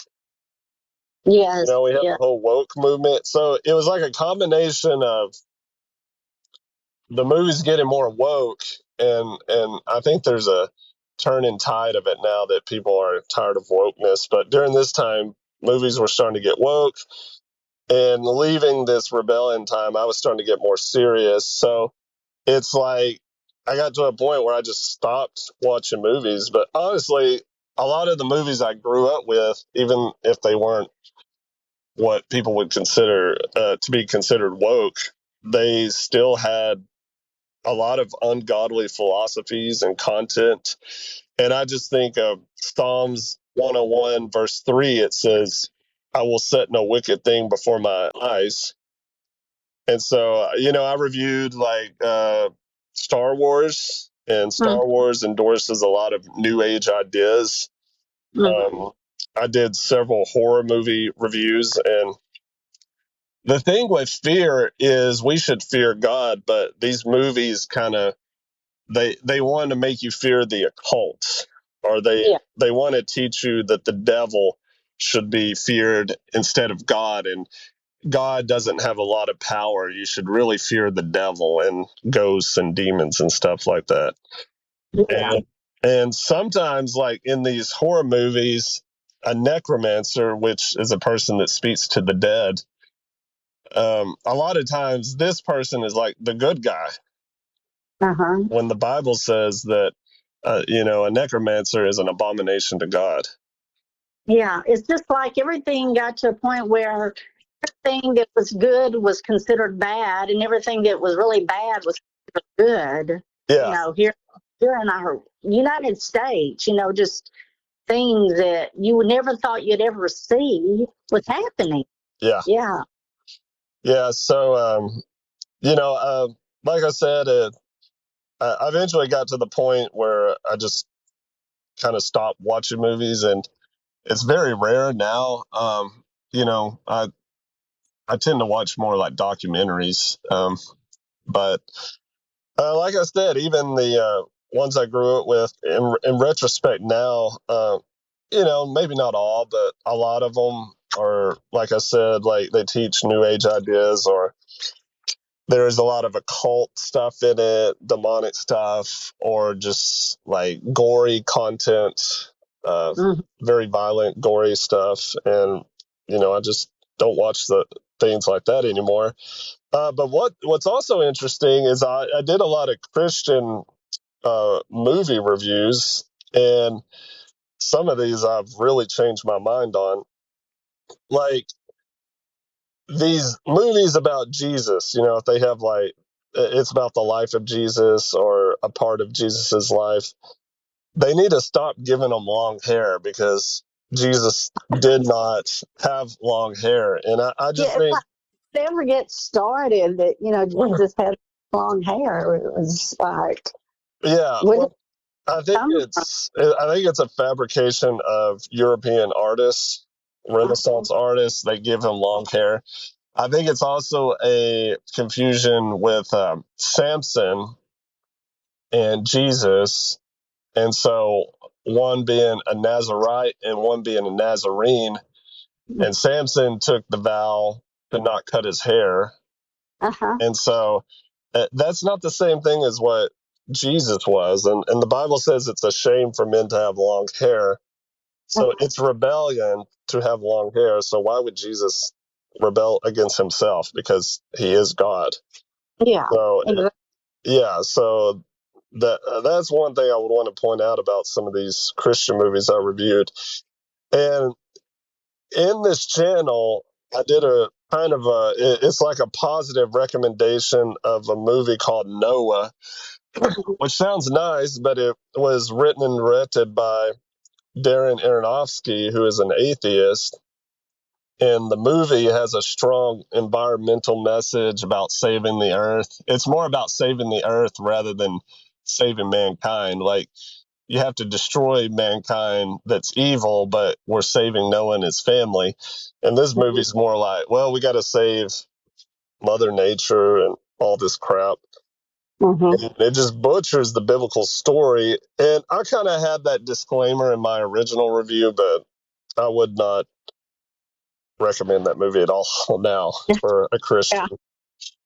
You Yes. know, we had Yeah. the whole woke movement. So it was like a combination of the movies getting more woke, and I think there's a turning tide of it now that people are tired of wokeness. But during this time, movies were starting to get woke, and leaving this rebellion time, I was starting to get more serious. So it's like I got to a point where I just stopped watching movies. But honestly, a lot of the movies I grew up with, even if they weren't what people would consider to be considered woke, they still had a lot of ungodly philosophies and content. And I just think of Psalms 101, verse 3, it says, I will set no wicked thing before my eyes. And so, you know, I reviewed like Star Wars, and Star Wars endorses a lot of new age ideas. Mm-hmm. I did several horror movie reviews, and the thing with fear is we should fear God, but these movies kind of they want to make you fear the occult, or Yeah. they want to teach you that the devil should be feared instead of God, and God doesn't have a lot of power. You should really fear the devil and ghosts and demons and stuff like that. Yeah. And sometimes, like in these horror movies, a necromancer, which is a person that speaks to the dead, a lot of times this person is like the good guy Uh-huh. when the Bible says that, you know, a necromancer is an abomination to God. Yeah. It's just like everything got to a point where everything that was good was considered bad, and everything that was really bad was considered good. You Yeah, know, here in our United States, you know, just things that you would never thought you'd ever see was happening. yeah, Yeah. yeah. So, you know, like I said, I eventually got to the point where I just kind of stopped watching movies, and it's very rare now. You know, I tend to watch more like documentaries, but like I said, even ones I grew up with. In retrospect now, maybe not all, but a lot of them are, like I said, like they teach new age ideas, or there is a lot of occult stuff in it, demonic stuff, or just like gory content, very violent, gory stuff. And, I just don't watch the things like that anymore. But what's also interesting is I did a lot of Christian movie reviews, and some of these I've really changed my mind on. Like these movies about Jesus, if they have like, it's about the life of Jesus or a part of Jesus's life, they need to stop giving them long hair, because Jesus did not have long hair. And I just Yeah, it's think, like it never gets started that, Jesus had long hair. It was like, yeah, where did well, it come from? I think it's a fabrication of European artists, Renaissance artists. They give him long hair. I think it's also a confusion with Samson and Jesus. And so one being a Nazarite and one being a Nazarene. And Samson took the vow to not cut his hair. Uh-huh. And so that's not the same thing as what Jesus was. And the Bible says it's a shame for men to have long hair. So it's rebellion to have long hair. So why would Jesus rebel against himself? Because he is God. Yeah. So Exactly. yeah, so that's one thing I would want to point out about some of these Christian movies I reviewed. And in this channel, I did a kind of it's like a positive recommendation of a movie called Noah, which sounds nice, but it was written and directed by Darren Aronofsky, who is an atheist. And the movie has a strong environmental message about saving the earth. It's more about saving the earth rather than saving mankind. Like, you have to destroy mankind that's evil, but we're saving Noah and his family. And this movie's more like, well, we got to save Mother Nature and all this crap. Mm-hmm. And it just butchers the biblical story. And I kind of had that disclaimer in my original review, but I would not recommend that movie at all now for a Christian. Yeah.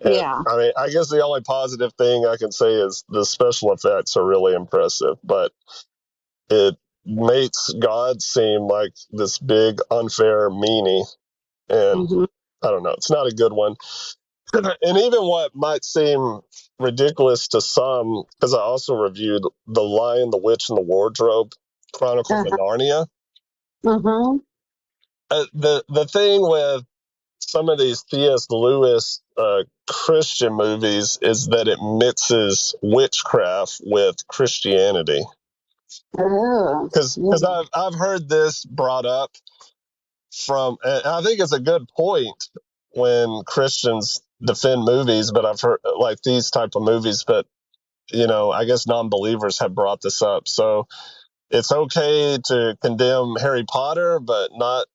And Yeah. I mean, I guess the only positive thing I can say is the special effects are really impressive, but it makes God seem like this big, unfair meanie. And Mm-hmm. I don't know, it's not a good one. And even what might seem ridiculous to some, because I also reviewed The Lion, the Witch, and the Wardrobe, Chronicles of Uh-huh. Narnia. Mm-hmm. The thing with some of these C.S. Lewis Christian movies is that it mixes witchcraft with Christianity. Oh. Because Yeah. I've heard this brought up from, and I think it's a good point when Christians defend movies, but I've heard like these type of movies, but I guess non-believers have brought this up. So it's okay to condemn Harry Potter, but not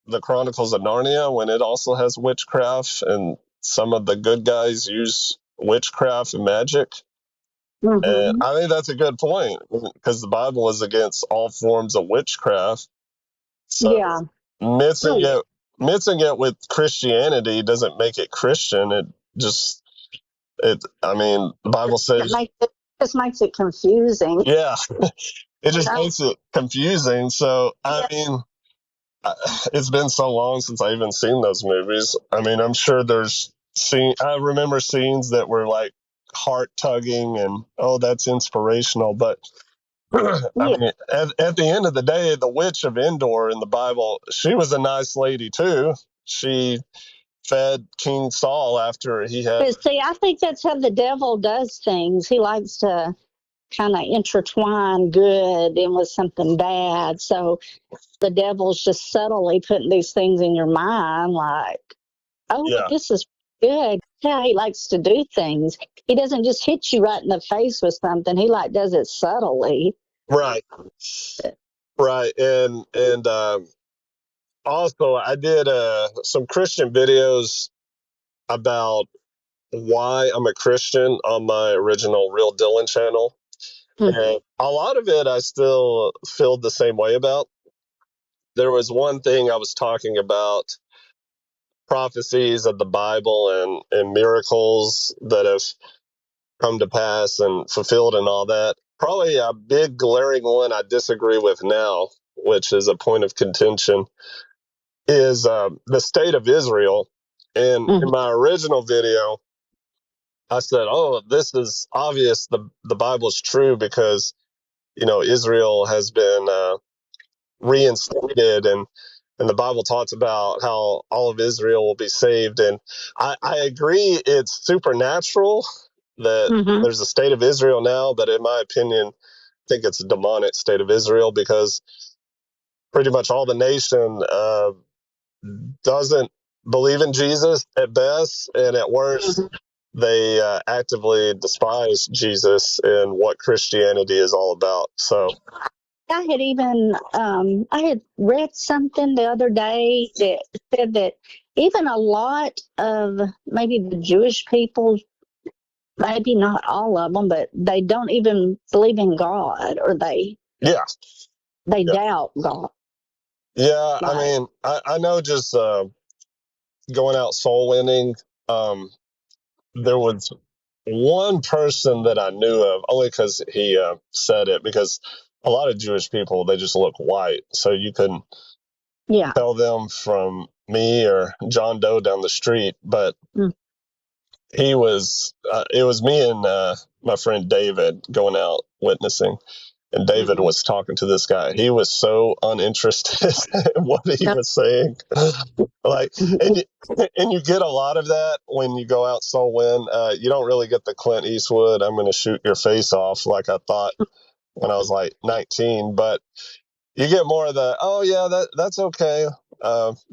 the Chronicles of Narnia when it also has witchcraft, and some of the good guys use witchcraft and magic. And Mm-hmm. I think that's a good point, because the Bible is against all forms of witchcraft. So Yeah. mixing Oh, it mixing it with Christianity doesn't make it Christian. It just I mean, the Bible it says, makes it just makes it confusing. yeah, it You just know? makes it confusing. So I Yeah. mean, it's been so long since I even seen those movies. I mean, I'm sure I remember scenes that were like heart tugging and, oh, that's inspirational. But I Yeah. mean, at the end of the day, the witch of Endor in the Bible, she was a nice lady too. She fed King Saul after he had. But see, I think that's how the devil does things. He likes to kind of intertwine good in with something bad. So the devil's just subtly putting these things in your mind, like, oh, Yeah, this is good. Yeah, he likes to do things. He doesn't just hit you right in the face with something. He like does it subtly. right, right, and also I did some Christian videos about why I'm a Christian on my original Real Dylan channel. And a lot of it I still feel the same way about. There was one thing I was talking about prophecies of the Bible and miracles that have come to pass and fulfilled and all that. Probably a big glaring one I disagree with now, which is a point of contention, is the state of Israel. And in my original video, I said, "Oh, this is obvious. The Bible's true because Israel has been reinstated, and the Bible talks about how all of Israel will be saved." And I agree, it's supernatural that there's a state of Israel now, but in my opinion, I think it's a demonic state of Israel because pretty much all the nation doesn't believe in Jesus at best, and at worst, they actively despise Jesus and what Christianity is all about. So I had read something the other day that said that even a lot of maybe the Jewish people, maybe not all of them, but they don't even believe in God, or they yeah, doubt God. yeah. I mean, I know just going out soul winning. There was one person that I knew of only because he said it, because a lot of Jewish people, they just look white, so you couldn't tell them from me or John Doe down the street. But he was it was me and my friend David going out witnessing, and David was talking to this guy. He was so uninterested in what he was saying. Like, and you get a lot of that when you go out soul win. You don't really get the Clint Eastwood, "I'm going to shoot your face off," like I thought when I was like 19. But you get more of the, "Oh yeah, that's okay.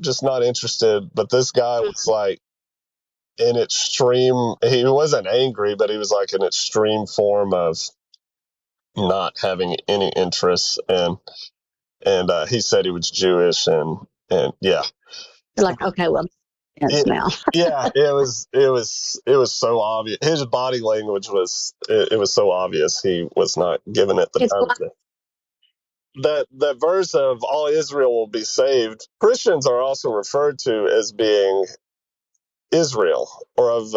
Just not interested." But this guy was like in extreme. He wasn't angry, but he was like an extreme form of not having any interest. And he said he was Jewish, and yeah. Like, okay, well, now. Yeah, it was so obvious. His body language was it was so obvious he was not giving it the time of day. That verse of all Israel will be saved, Christians are also referred to as being Israel, or of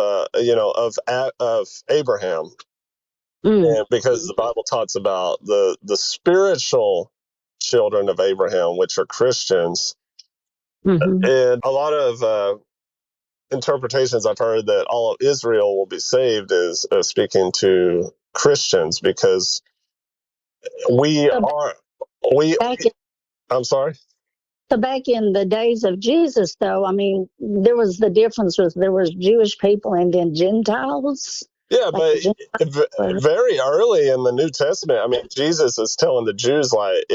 Abraham, and because the Bible talks about the spiritual children of Abraham, which are Christians. And a lot of interpretations I've heard that all of Israel will be saved is speaking to Christians, because we are we. I'm sorry. So back in the days of Jesus, though, I mean, there was the difference was there was Jewish people and then Gentiles. Yeah, but very early in the New Testament, I mean, Jesus is telling the Jews, like,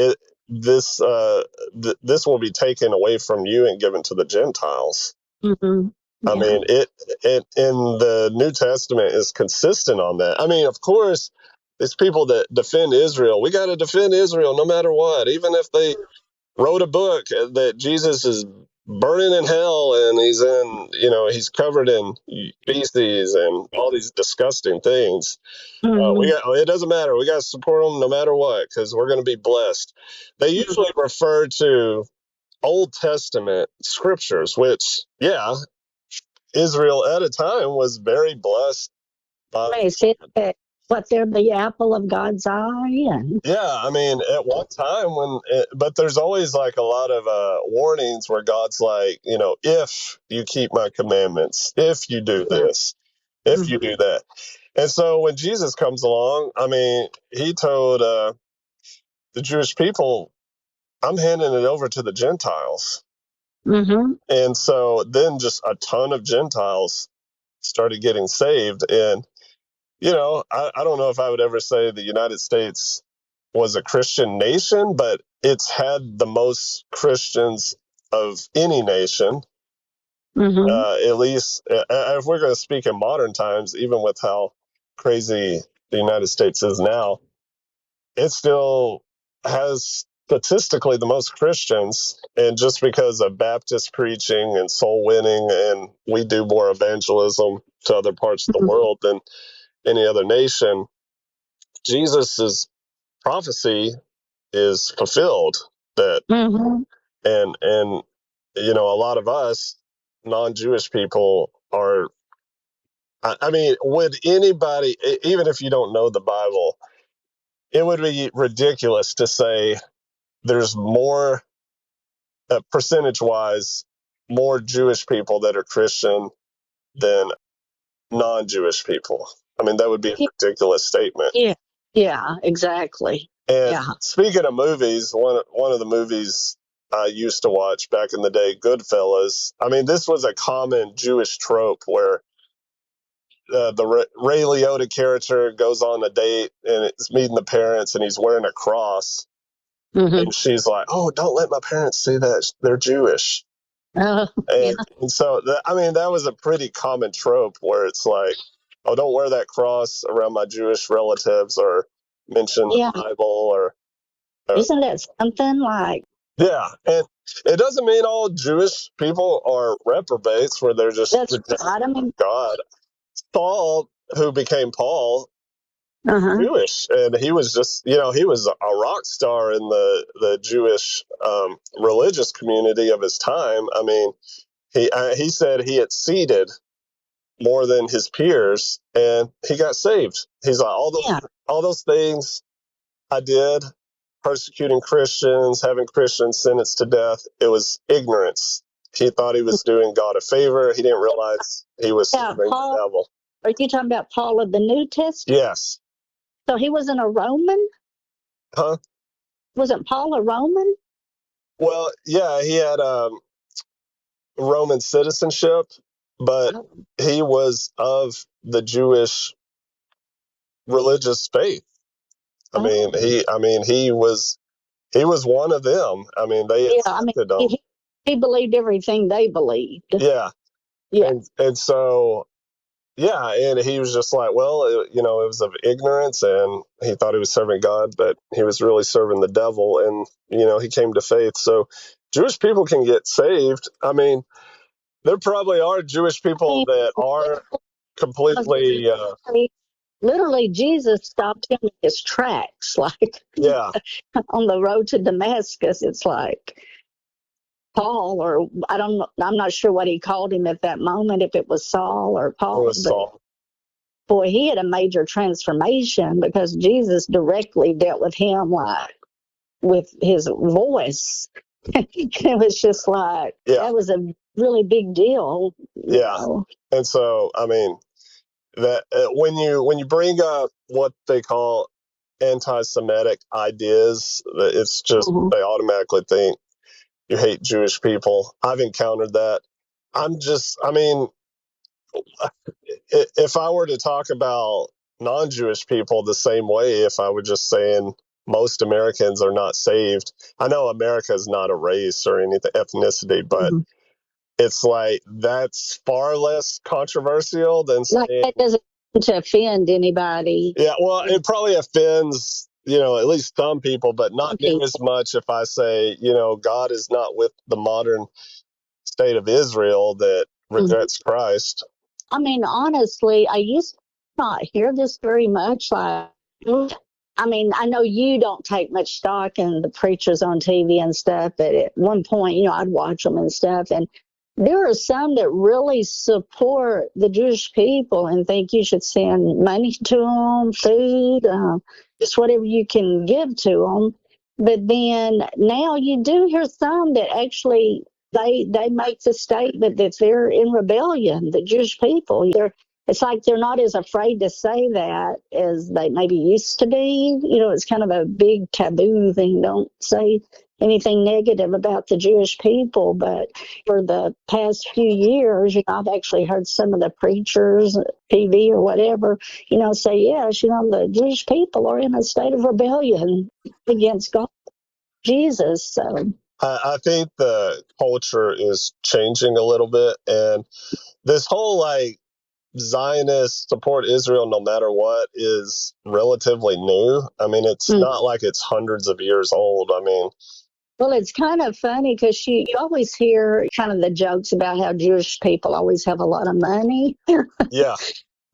this will be taken away from you and given to the Gentiles. I mean, it in the New Testament is consistent on that. I mean, of course, it's people that defend Israel. We got to defend Israel no matter what, even if they wrote a book that Jesus is burning in hell and he's covered in feces and all these disgusting things. It doesn't matter. We got to support them no matter what, because we're going to be blessed. They usually refer to Old Testament scriptures, which, yeah, Israel at a time was very blessed by. What, they're the apple of God's eye? Yeah, I mean, at one time but there's always like a lot of warnings where God's like, if you keep my commandments, if you do this, if you do that. And so when Jesus comes along, I mean, he told the Jewish people, "I'm handing it over to the Gentiles." And so then just a ton of Gentiles started getting saved. And I don't know if I would ever say the United States was a Christian nation, but it's had the most Christians of any nation. At least if we're going to speak in modern times, even with how crazy the United States is now, it still has statistically the most Christians. And just because of Baptist preaching and soul winning, and we do more evangelism to other parts of the world than any other nation, Jesus's prophecy is fulfilled. That Mm-hmm. and a lot of us non-Jewish people are. I mean, would anybody, even if you don't know the Bible, it would be ridiculous to say there's more, percentage-wise, more Jewish people that are Christian than non-Jewish people. I mean, that would be a ridiculous statement. Yeah. Yeah, exactly. And Yeah. speaking of movies, one of the movies I used to watch back in the day, Goodfellas. I mean, this was a common Jewish trope where the Ray Liotta character goes on a date and it's meeting the parents, and he's wearing a cross, Mm-hmm. and she's like, "Oh, don't let my parents see that. They're Jewish." Yeah. And so, I mean, that was a pretty common trope where it's like, "Oh, don't wear that cross around my Jewish relatives," or mention the Bible, or isn't that something like? yeah. And it doesn't mean all Jewish people are reprobates where they're just That's right. I mean, God. Paul, who became Paul, Jewish, and he was just, he was a rock star in the Jewish religious community of his time. I mean, he said he exceeded more than his peers, and he got saved. He's like, all those things I did, persecuting Christians, having Christians sentenced to death, it was ignorance. He thought he was doing God a favor. He didn't realize he was serving the devil. Are you talking about Paul of the New Testament? Yes. So he wasn't a Roman? Huh? Wasn't Paul a Roman? Well, yeah, he had Roman citizenship, but he was of the Jewish religious faith. I mean, he was one of them. I mean, they accepted him. He believed everything they believed. Yeah. Yeah. And so, yeah, and he was just like, well, it was of ignorance, and he thought he was serving God, but he was really serving the devil, and, he came to faith. So Jewish people can get saved. I mean, there probably are Jewish people that are completely... literally, Jesus stopped him in his tracks, like on the road to Damascus. It's like Paul, or I'm not sure what he called him at that moment, if it was Saul or Paul. It was Saul. Boy, he had a major transformation because Jesus directly dealt with him, like with his voice. It was just like, that was a really big deal. You know? And so, I mean, that when you bring up what they call anti-Semitic ideas, it's just they automatically think you hate Jewish people. I've encountered that. I mean, if I were to talk about non-Jewish people the same way, if I were just saying most Americans are not saved, I know America is not a race or anything, ethnicity, but it's like that's far less controversial than saying, that doesn't to offend anybody. Yeah, well, it probably offends, at least some people, but not near as much if I say, God is not with the modern state of Israel that rejects Christ. I mean, honestly, I used to not hear this very much. Like, I mean, I know you don't take much stock in the preachers on TV and stuff, but at one point, I'd watch them and stuff. And there are some that really support the Jewish people and think you should send money to them, food, just whatever you can give to them. But then now you do hear some that actually they make the statement that they're in rebellion, the Jewish people. It's like they're not as afraid to say that as they maybe used to be. It's kind of a big taboo thing. Don't say anything negative about the Jewish people. But for the past few years, I've actually heard some of the preachers, TV or whatever, say, yes, the Jewish people are in a state of rebellion against God, Jesus. So I think the culture is changing a little bit, and this whole Zionists support Israel no matter what is relatively new. I mean, it's not like it's hundreds of years old. I mean, well, it's kind of funny because you always hear kind of the jokes about how Jewish people always have a lot of money. Yeah.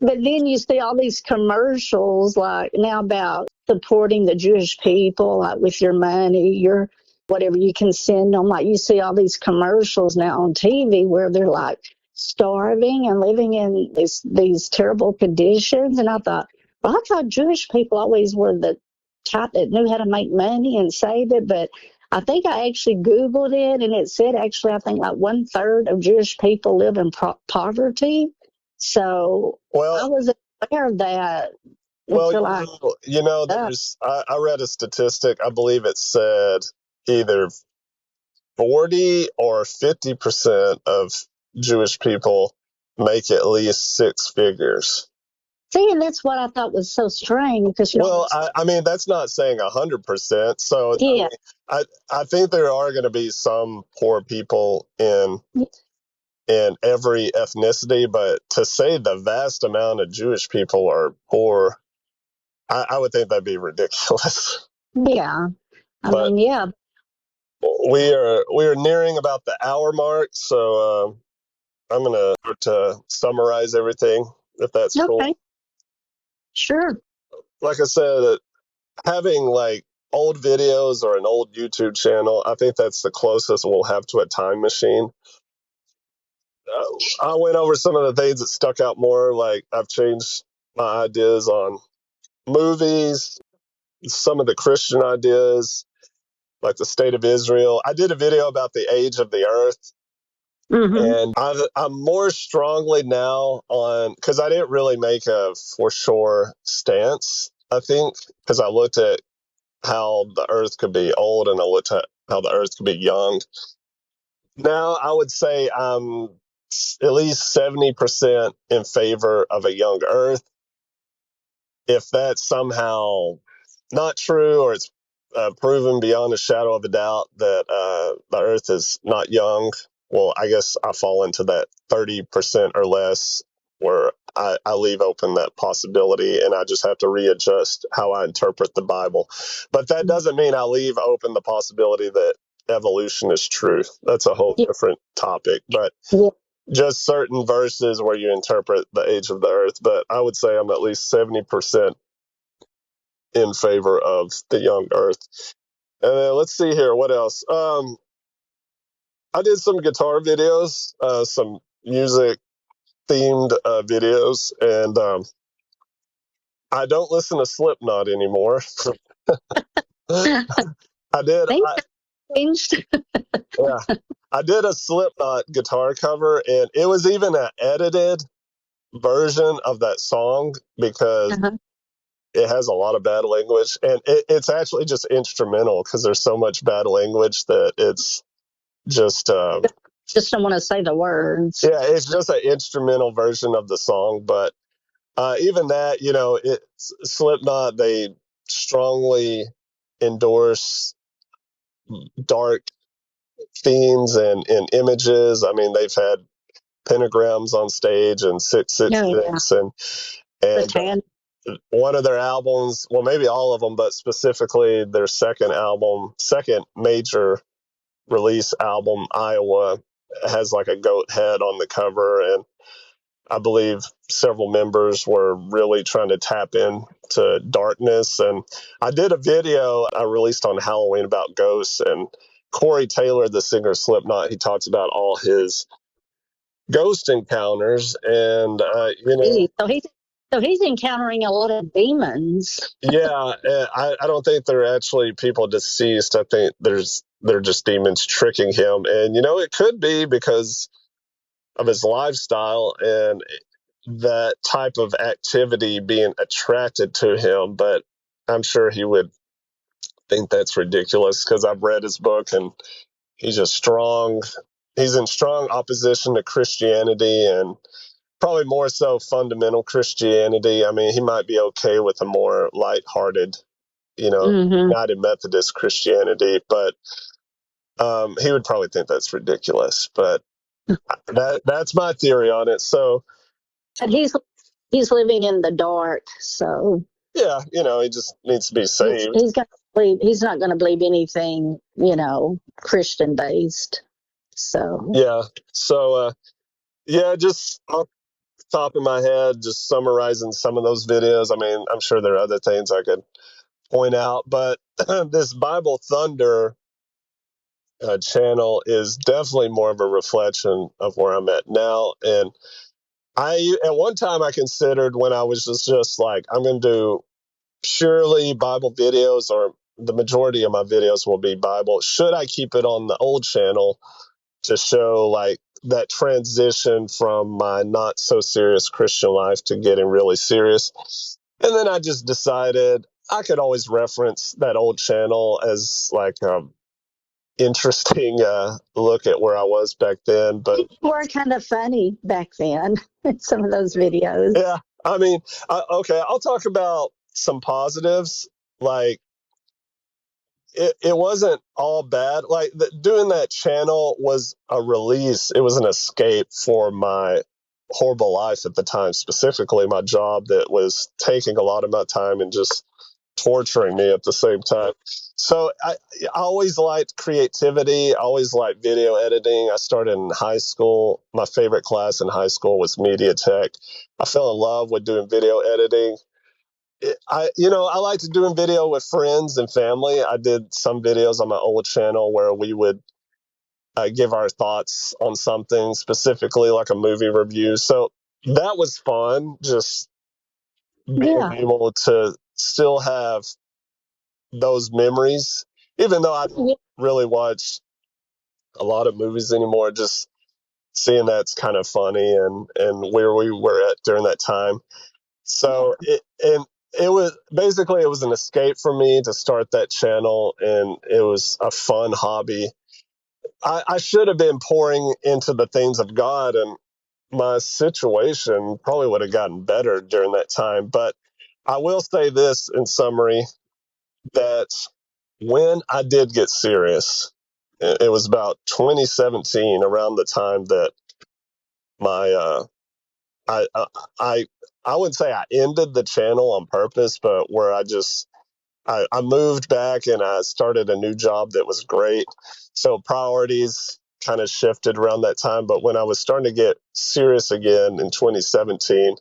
But then you see all these commercials like now about supporting the Jewish people, like with your money, your whatever you can send them. Like you see all these commercials now on TV where they're like starving and living in these terrible conditions. And I thought, well, I thought Jewish people always were the type that knew how to make money and save it. But I think I actually Googled it, and it said actually I think like 1/3 of Jewish people live in poverty. So I Well, wasn't aware of that well, until I I read a statistic. I believe it said either 40 or 50% of Jewish people make at least six figures. see, and that's what I thought was so strange because Well, I mean, that's not saying 100%. So, I yeah, mean, I think there are going to be some poor people in every ethnicity, but to say the vast amount of Jewish people are poor, I would think that'd be ridiculous. yeah. I But mean, yeah. we are nearing about the hour mark, so I'm gonna start to summarize everything, if that's cool. Okay, sure. Like I said, having like old videos or an old YouTube channel, I think that's the closest we'll have to a time machine. I went over some of the things that stuck out more. Like I've changed my ideas on movies, some of the Christian ideas, like the state of Israel. I did a video about the age of the earth. Mm-hmm. And I'm more strongly now on, because I didn't really make a for sure stance, I think, because I looked at how the earth could be old and I looked at how the earth could be young. Now I would say I'm at least 70% in favor of a young earth. If that's somehow not true, or it's proven beyond a shadow of a doubt that the earth is not young, well, I guess I fall into that 30% or less where I leave open that possibility and I just have to readjust how I interpret the Bible. But that doesn't mean I leave open the possibility that evolution is true. That's a whole Yeah, different topic. But yeah. just certain verses where you interpret the age of the earth. But I would say I'm at least 70% in favor of the young earth. And then let's see here, what else? I did some guitar videos, some music themed videos, and I don't listen to Slipknot anymore. I did, Things changed. yeah, I did a Slipknot guitar cover, and it was even an edited version of that song because Uh-huh. it has a lot of bad language, and it's actually just instrumental because there's so much bad language that it's just Just don't want to say the words. yeah, it's just an instrumental version of the song. But even that, it's Slipknot. They strongly endorse dark themes and images. I mean, they've had pentagrams on stage and Oh, yeah. 666 and Satan. one of their albums, well, maybe all of them, but specifically their second major release album, Iowa, has like a goat head on the cover. And I believe several members were really trying to tap into darkness. And I did a video I released on Halloween about ghosts. And Corey Taylor, the singer of Slipknot, he talks about all his ghost encounters. And, So he's encountering a lot of demons. yeah, I don't think they're actually people deceased. I think they're just demons tricking him. And, it could be because of his lifestyle and that type of activity being attracted to him. But I'm sure he would think that's ridiculous because I've read his book and he's he's in strong opposition to Christianity and probably more so fundamental Christianity. I mean, he might be okay with a more lighthearted, Mm-hmm. United Methodist Christianity, but he would probably think that's ridiculous. But that's my theory on it. So, And he's living in the dark, so yeah, he just needs to be saved. he's not going to believe anything, Christian based. So Yeah. So, yeah, just top of my head, just summarizing some of those videos. I mean, I'm sure there are other things I could point out, but this Bible Thunder channel is definitely more of a reflection of where I'm at now. And at one time I considered, when I was just like, I'm going to do purely Bible videos, or the majority of my videos will be Bible. Should I keep it on the old channel to show like that transition from my not so serious Christian life to getting really serious? And then I just decided I could always reference that old channel as like interesting look at where I was back then. But You were kind of funny back then in some of those videos. yeah, I mean, okay, I'll talk about some positives. Like, it wasn't all bad. Like, doing that channel was a release. It was an escape for my horrible life at the time, specifically my job that was taking a lot of my time and just torturing me at the same time. So I always liked creativity. I always liked video editing. I started in high school. My favorite class in high school was media tech. I fell in love with doing video editing. I liked doing video with friends and family. I did some videos on my old channel where we would give our thoughts on something, specifically like a movie review. So that was fun, just being able to still have those memories, even though I don't really watch a lot of movies anymore. Just seeing that's kind of funny, and where we were at during that time. So it was basically, it was an escape for me to start that channel, and it was a fun hobby. I should have been pouring into the things of God, and my situation probably would have gotten better during that time. But I will say this in summary, that when I did get serious, it was about 2017, around the time that my I I I wouldn't say I ended the channel on purpose, but where I moved back and I started a new job that was great. So priorities kind of shifted around that time. But when I was starting to get serious again in 2017,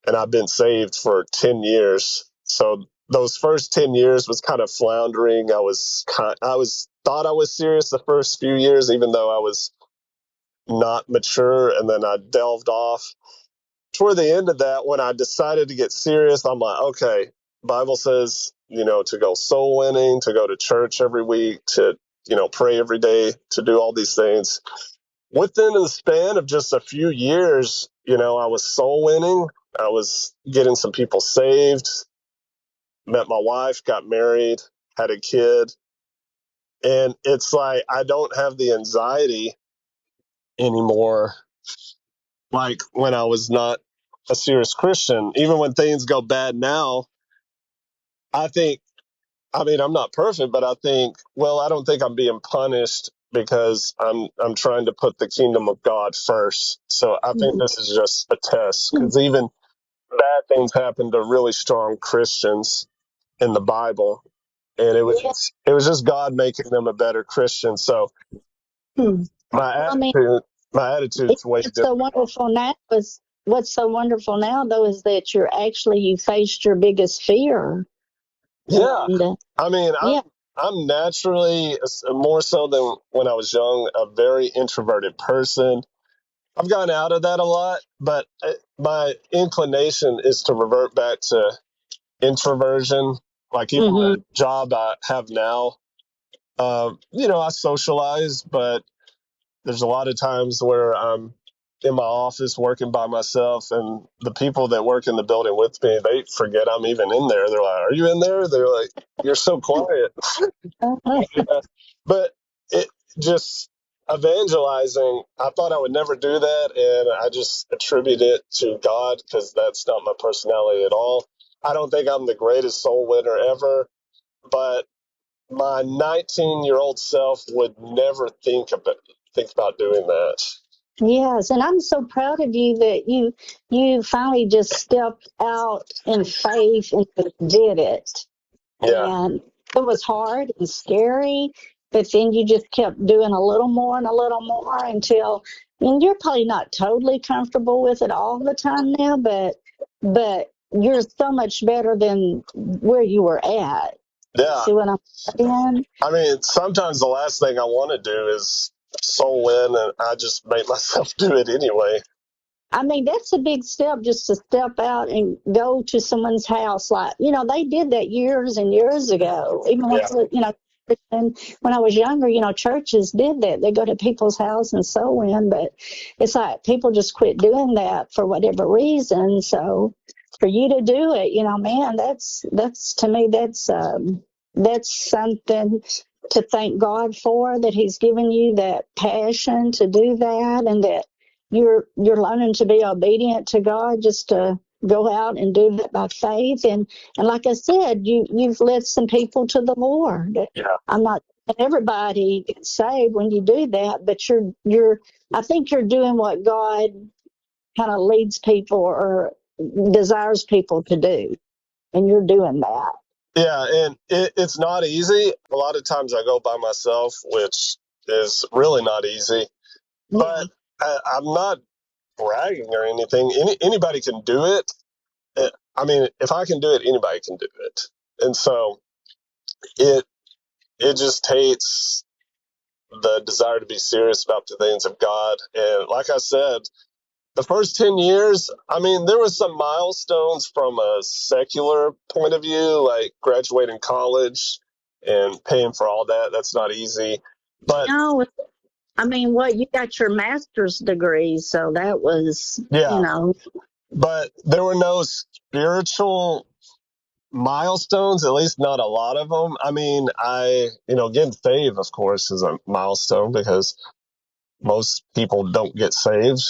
and I've been saved for 10 years. So those first 10 years was kind of floundering. Thought I was serious the first few years, even though I was not mature. And then I delved off. Toward the end of that, when I decided to get serious, I'm like, okay, Bible says, to go soul winning, to go to church every week, to, pray every day, to do all these things. Within the span of just a few years, I was soul winning. I was getting some people saved, met my wife, got married, had a kid. And it's like, I don't have the anxiety anymore, like when I was not a serious Christian. Even when things go bad now, I think, I mean, I'm not perfect, but I think, well, I don't think I'm being punished because I'm trying to put the kingdom of God first. So I think this is just a test, because even bad things happen to really strong Christians in the Bible, and it was just God making them a better Christian. So my I mean, attitude's way what's different. so wonderful now is what's so wonderful now though is that you faced your biggest fear. Yeah, And I mean, yeah, I'm naturally, more so than when I was young, a very introverted person. I've gotten out of that a lot, but my inclination is to revert back to introversion. Like even the job I have now, I socialize, but there's a lot of times where I'm in my office working by myself, and the people that work in the building with me, they forget I'm even in there. They're like, "Are you in there?" They're like, "You're so quiet." Yeah. But it just evangelizing, I thought I would never do that, and I just attribute it to God, because that's not my personality at all. I don't think I'm the greatest soul winner ever, but my 19-year-old self would never think about doing that. yes, and I'm so proud of you that you finally just stepped out in faith and just did it. Yeah. And it was hard and scary, but then you just kept doing a little more and a little more until, and you're probably not totally comfortable with it all the time now, but you're so much better than where you were at. Yeah. See what I'm saying? I mean, sometimes the last thing I want to do is soul win, and I just make myself do it anyway. I mean, that's a big step, just to step out and go to someone's house. Like, they did that years and years ago. Even when, and when I was younger, churches did that. They go to people's house and sow in, but it's like people just quit doing that for whatever reason. So for you to do it, man, that's to me, that's something to thank God for, that He's given you that passion to do that, and that you're learning to be obedient to God, just to go out and do that by faith. And like I said, you've led some people to the Lord. Yeah. I'm not saying everybody gets saved when you do that, but you're I think you're doing what God kind of leads people or desires people to do, and you're doing that. Yeah, and it's not easy. A lot of times I go by myself, which is really not easy. But I'm not bragging or anything. Anybody can do it. I mean, if I can do it, anybody can do it. And so it just takes the desire to be serious about the things of God. And like I said, the first 10 years, I mean, there were some milestones from a secular point of view, like graduating college and paying for all that. That's not easy. But No, I mean, you got your master's degree, so that was, But there were no spiritual milestones, at least not a lot of them. I mean, getting saved, of course, is a milestone because most people don't get saved.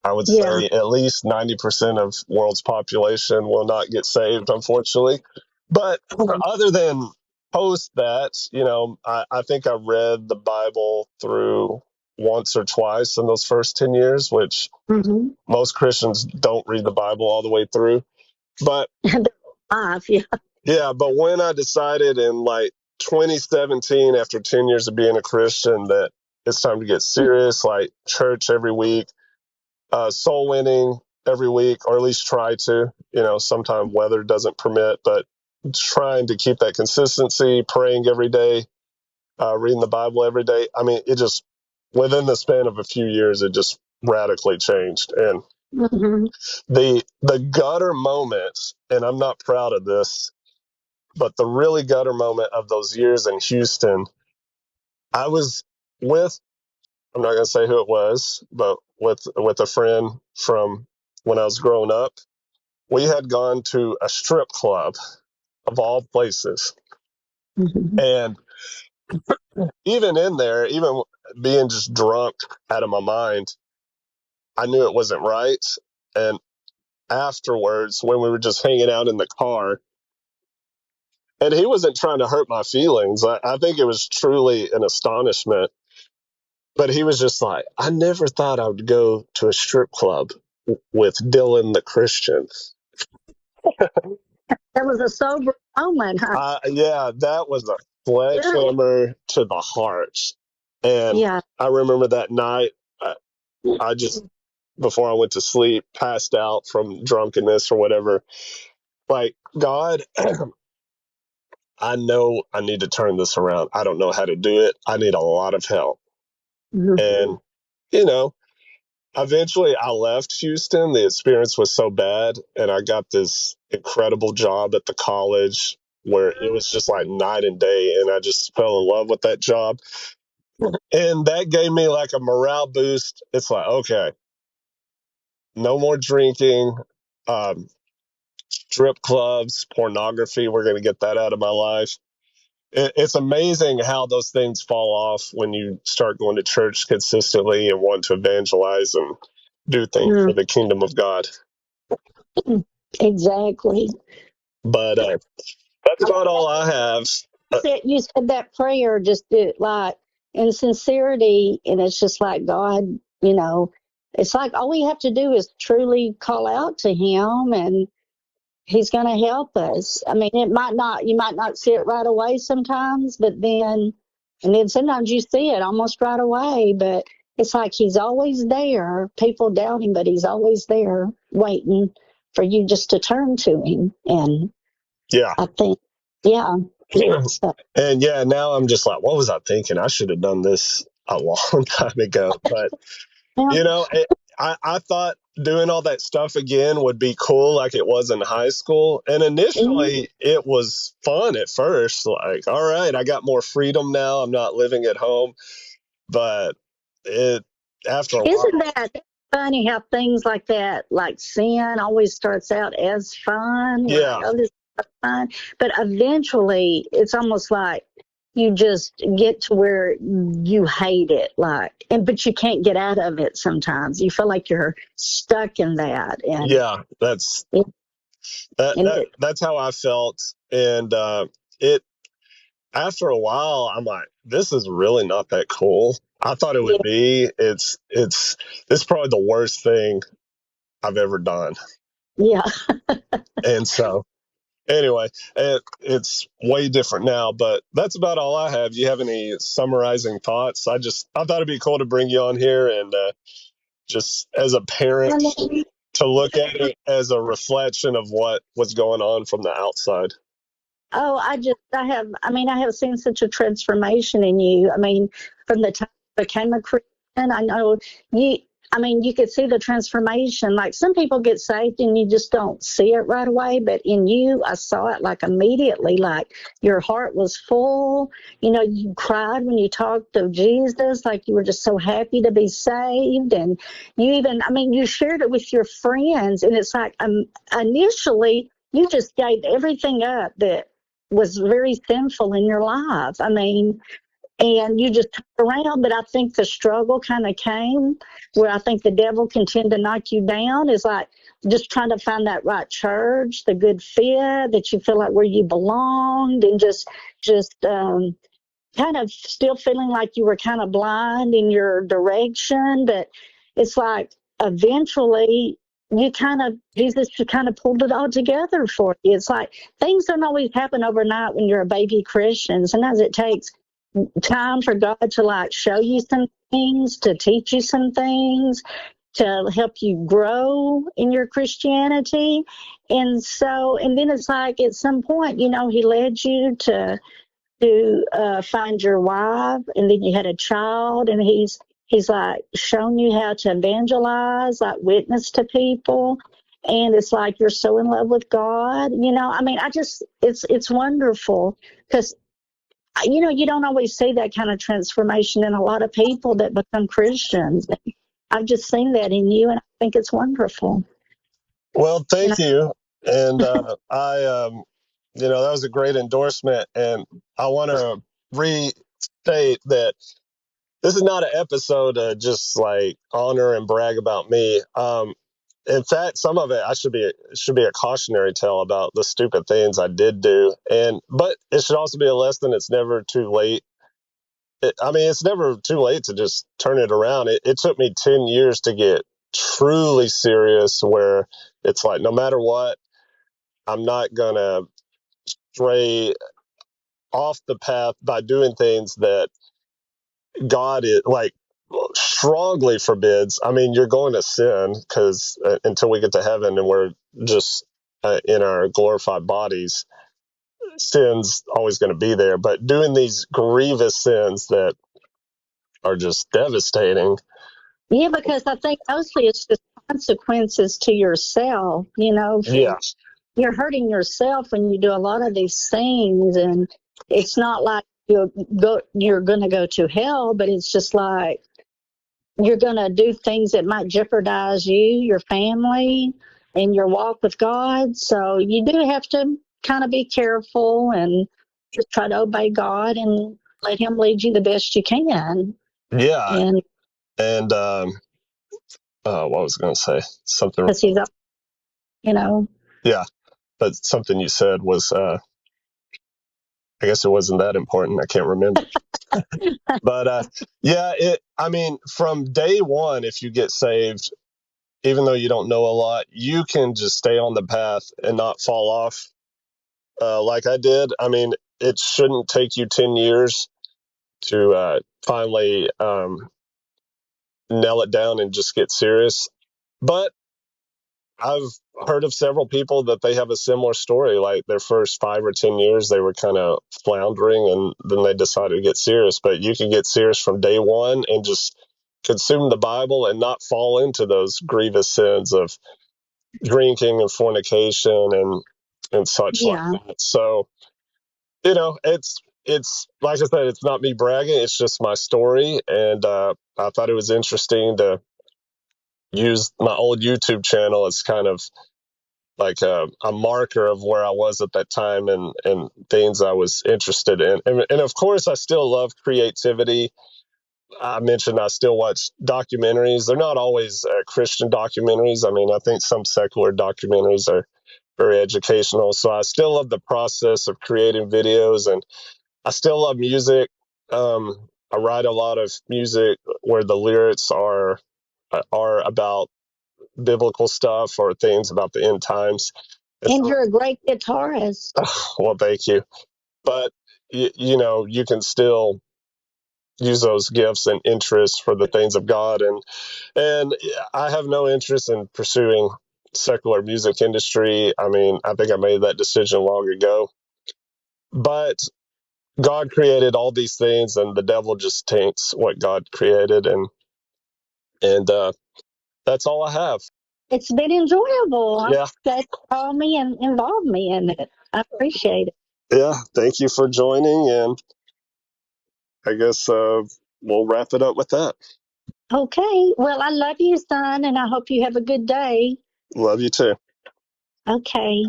I would say at least 90% of world's population will not get saved, unfortunately. But other than post that, I think I read the Bible through once or twice in those first 10 years, which most Christians don't read the Bible all the way through. But but when I decided in like 2017, after 10 years of being a Christian, that it's time to get serious, like church every week, soul winning every week, or at least try to, sometimes weather doesn't permit, but trying to keep that consistency, praying every day, reading the Bible every day. I mean, it just, within the span of a few years, it just radically changed. And the gutter moments, and I'm not proud of this, but the really gutter moment of those years in Houston, I was with, I'm not going to say who it was, but with a friend from when I was growing up. We had gone to a strip club of all places. And even in there, even being just drunk out of my mind, I knew it wasn't right. And afterwards, when we were just hanging out in the car, and he wasn't trying to hurt my feelings. I think it was truly an astonishment. But he was just like, I never thought I would go to a strip club with Dylan the Christian. That was a sober moment, huh? Yeah, that was a sledgehammer to the heart. And I remember that night, I just, before I went to sleep, passed out from drunkenness or whatever. Like, God, I know I need to turn this around. I don't know how to do it. I need a lot of help. And, eventually I left Houston. The experience was so bad. And I got this incredible job at the college where it was just like night and day. And I just fell in love with that job. And that gave me like a morale boost. It's like, okay, no more drinking, strip clubs, pornography. We're going to get that out of my life. It's amazing how those things fall off when you start going to church consistently and want to evangelize and do things for the kingdom of God. Exactly. But that's about all I have. You said that prayer just like in sincerity, and it's just like God, it's like all we have to do is truly call out to Him, and He's going to help us. I mean, you might not see it right away sometimes, but then And then sometimes you see it almost right away, but it's like he's always there. People doubt him, but he's always there waiting for you just to turn to him. And Yeah. I think, yeah. So, And yeah, now I'm just like, what was I thinking? I should have done this a long time ago. But, well, I thought doing all that stuff again would be cool like it was in high school. And initially, it was fun at first. Like, all right, I got more freedom now. I'm not living at home. But it after a while, isn't that funny how things like that, like sin, always starts out as fun? You're yeah, like, oh, this is fun. But eventually, it's almost like you just get to where you hate it, but you can't get out of it sometimes. You feel like you're stuck in that. And, yeah, that's it, that, and that it, that's how I felt. And it after a while, I'm like, this is really not that cool. I thought it would yeah, be. It's this is probably the worst thing I've ever done. yeah. And so anyway, it's way different now. But that's about all I have. Do you have any summarizing thoughts? I thought it'd be cool to bring you on here and just as a parent to look at it as a reflection of what's going on from the outside. Oh, I have seen such a transformation in you. I mean, from the time I became a Christian, I know you could see the transformation. Like some people get saved and you just don't see it right away. But in you, I saw it like immediately, like your heart was full. You cried when you talked of Jesus, like you were just so happy to be saved. And you shared it with your friends. And it's like, initially, you just gave everything up that was very sinful in your life. And you just turned around. But I think the struggle kind of came where I think the devil can tend to knock you down, is like just trying to find that right church, the good fit, that you feel like where you belonged, and just kind of still feeling like you were kind of blind in your direction. But it's like eventually Jesus kind of pulled it all together for you. It's like things don't always happen overnight when you're a baby Christian. Sometimes it takes time for God to like show you some things, to teach you some things, to help you grow in your Christianity. And then it's like at some point, he led you to find your wife, and then you had a child, and he's like shown you how to evangelize, like witness to people. And it's like you're so in love with God. It's wonderful because you don't always see that kind of transformation in a lot of people that become Christians. I've just seen that in you, and I think it's wonderful. Well, thank you. And that was a great endorsement. And I want to restate that this is not an episode to just like honor and brag about me. In fact, some of it should be a cautionary tale about the stupid things I did do, but it should also be a lesson. It's never too late. It's never too late to just turn it around. It took me 10 years to get truly serious, where it's like no matter what, I'm not gonna stray off the path by doing things that God is like strongly forbids. You're going to sin because until we get to heaven and we're just in our glorified bodies, sin's always going to be there. But doing these grievous sins that are just devastating. Yeah, because I think mostly it's just consequences to yourself. Yeah. You're hurting yourself when you do a lot of these things, and it's not like you're going to go to hell, but it's just like you're going to do things that might jeopardize you, your family, and your walk with God. So you do have to kind of be careful and just try to obey God and let Him lead you the best you can. Yeah. And And what was I going to say? Something. because He's, Yeah. But something you said was, I guess it wasn't that important. I can't remember. But from day one, if you get saved, even though you don't know a lot, you can just stay on the path and not fall off like I did. It shouldn't take you 10 years to finally nail it down and just get serious. But I've heard of several people that they have a similar story. Like their first 5 or 10 years, they were kind of floundering, and then they decided to get serious. But you can get serious from day one and just consume the Bible and not fall into those grievous sins of drinking and fornication and such like Yeah. that. So, it's like I said, it's not me bragging. It's just my story, and I thought it was interesting to use my old YouTube channel as kind of like a marker of where I was at that time and things I was interested in. And of course, I still love creativity. I mentioned I still watch documentaries. They're not always Christian documentaries. I mean, I think some secular documentaries are very educational. So I still love the process of creating videos, and I still love music. I write a lot of music where the lyrics are about biblical stuff or things about the end times. And you're a great guitarist. Well, thank you. But you can still use those gifts and interests for the things of God, and I have no interest in pursuing secular music industry. I mean, I think I made that decision long ago. But God created all these things, and the devil just taints what God created, and that's all I have. It's been enjoyable. I'm Yeah, glad you called me and involved me in it. I appreciate it. yeah. Thank you for joining, and I guess we'll wrap it up with that. Okay. Well, I love you, son, and I hope you have a good day. Love you too. Okay.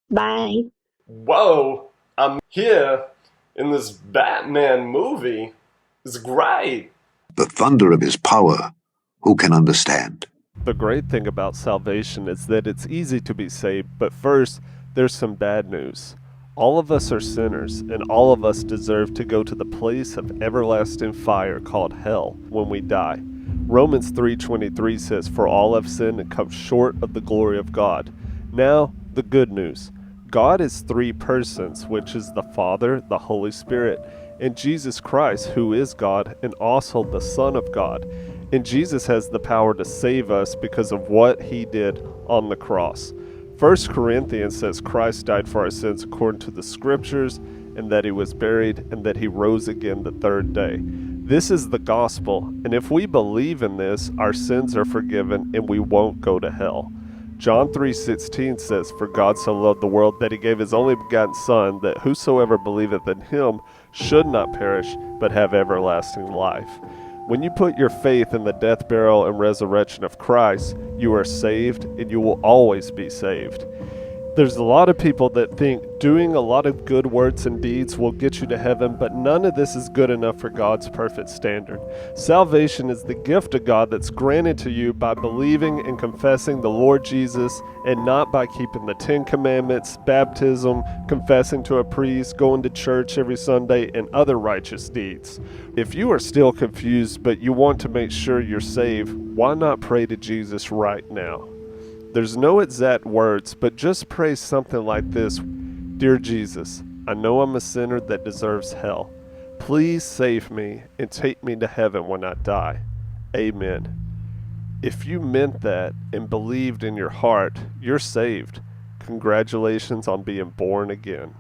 Bye. Whoa, I'm here in this Batman movie. It's great. The thunder of his power, who can understand? The great thing about salvation is that it's easy to be saved, but first, there's some bad news. All of us are sinners, and all of us deserve to go to the place of everlasting fire called hell when we die. Romans 3:23 says, "For all have sinned and come short of the glory of God." Now, the good news. God is three persons, which is the Father, the Holy Spirit, and Jesus Christ, who is God and also the Son of God. And Jesus has the power to save us because of what he did on the cross. 1 Corinthians says Christ died for our sins according to the scriptures, and that he was buried, and that he rose again the third day. This is the gospel, and if we believe in this, our sins are forgiven and we won't go to hell. John 3:16 says, "For God so loved the world that he gave his only begotten Son, that whosoever believeth in him should not perish, but have everlasting life." When you put your faith in the death, burial, and resurrection of Christ, you are saved, and you will always be saved. There's a lot of people that think doing a lot of good works and deeds will get you to heaven, but none of this is good enough for God's perfect standard. Salvation is the gift of God that's granted to you by believing and confessing the Lord Jesus, and not by keeping the 10 Commandments, baptism, confessing to a priest, going to church every Sunday, and other righteous deeds. If you are still confused but you want to make sure you're saved, why not pray to Jesus right now? There's no exact words, but just pray something like this: "Dear Jesus, I know I'm a sinner that deserves hell. Please save me and take me to heaven when I die. Amen." If you meant that and believed in your heart, you're saved. Congratulations on being born again.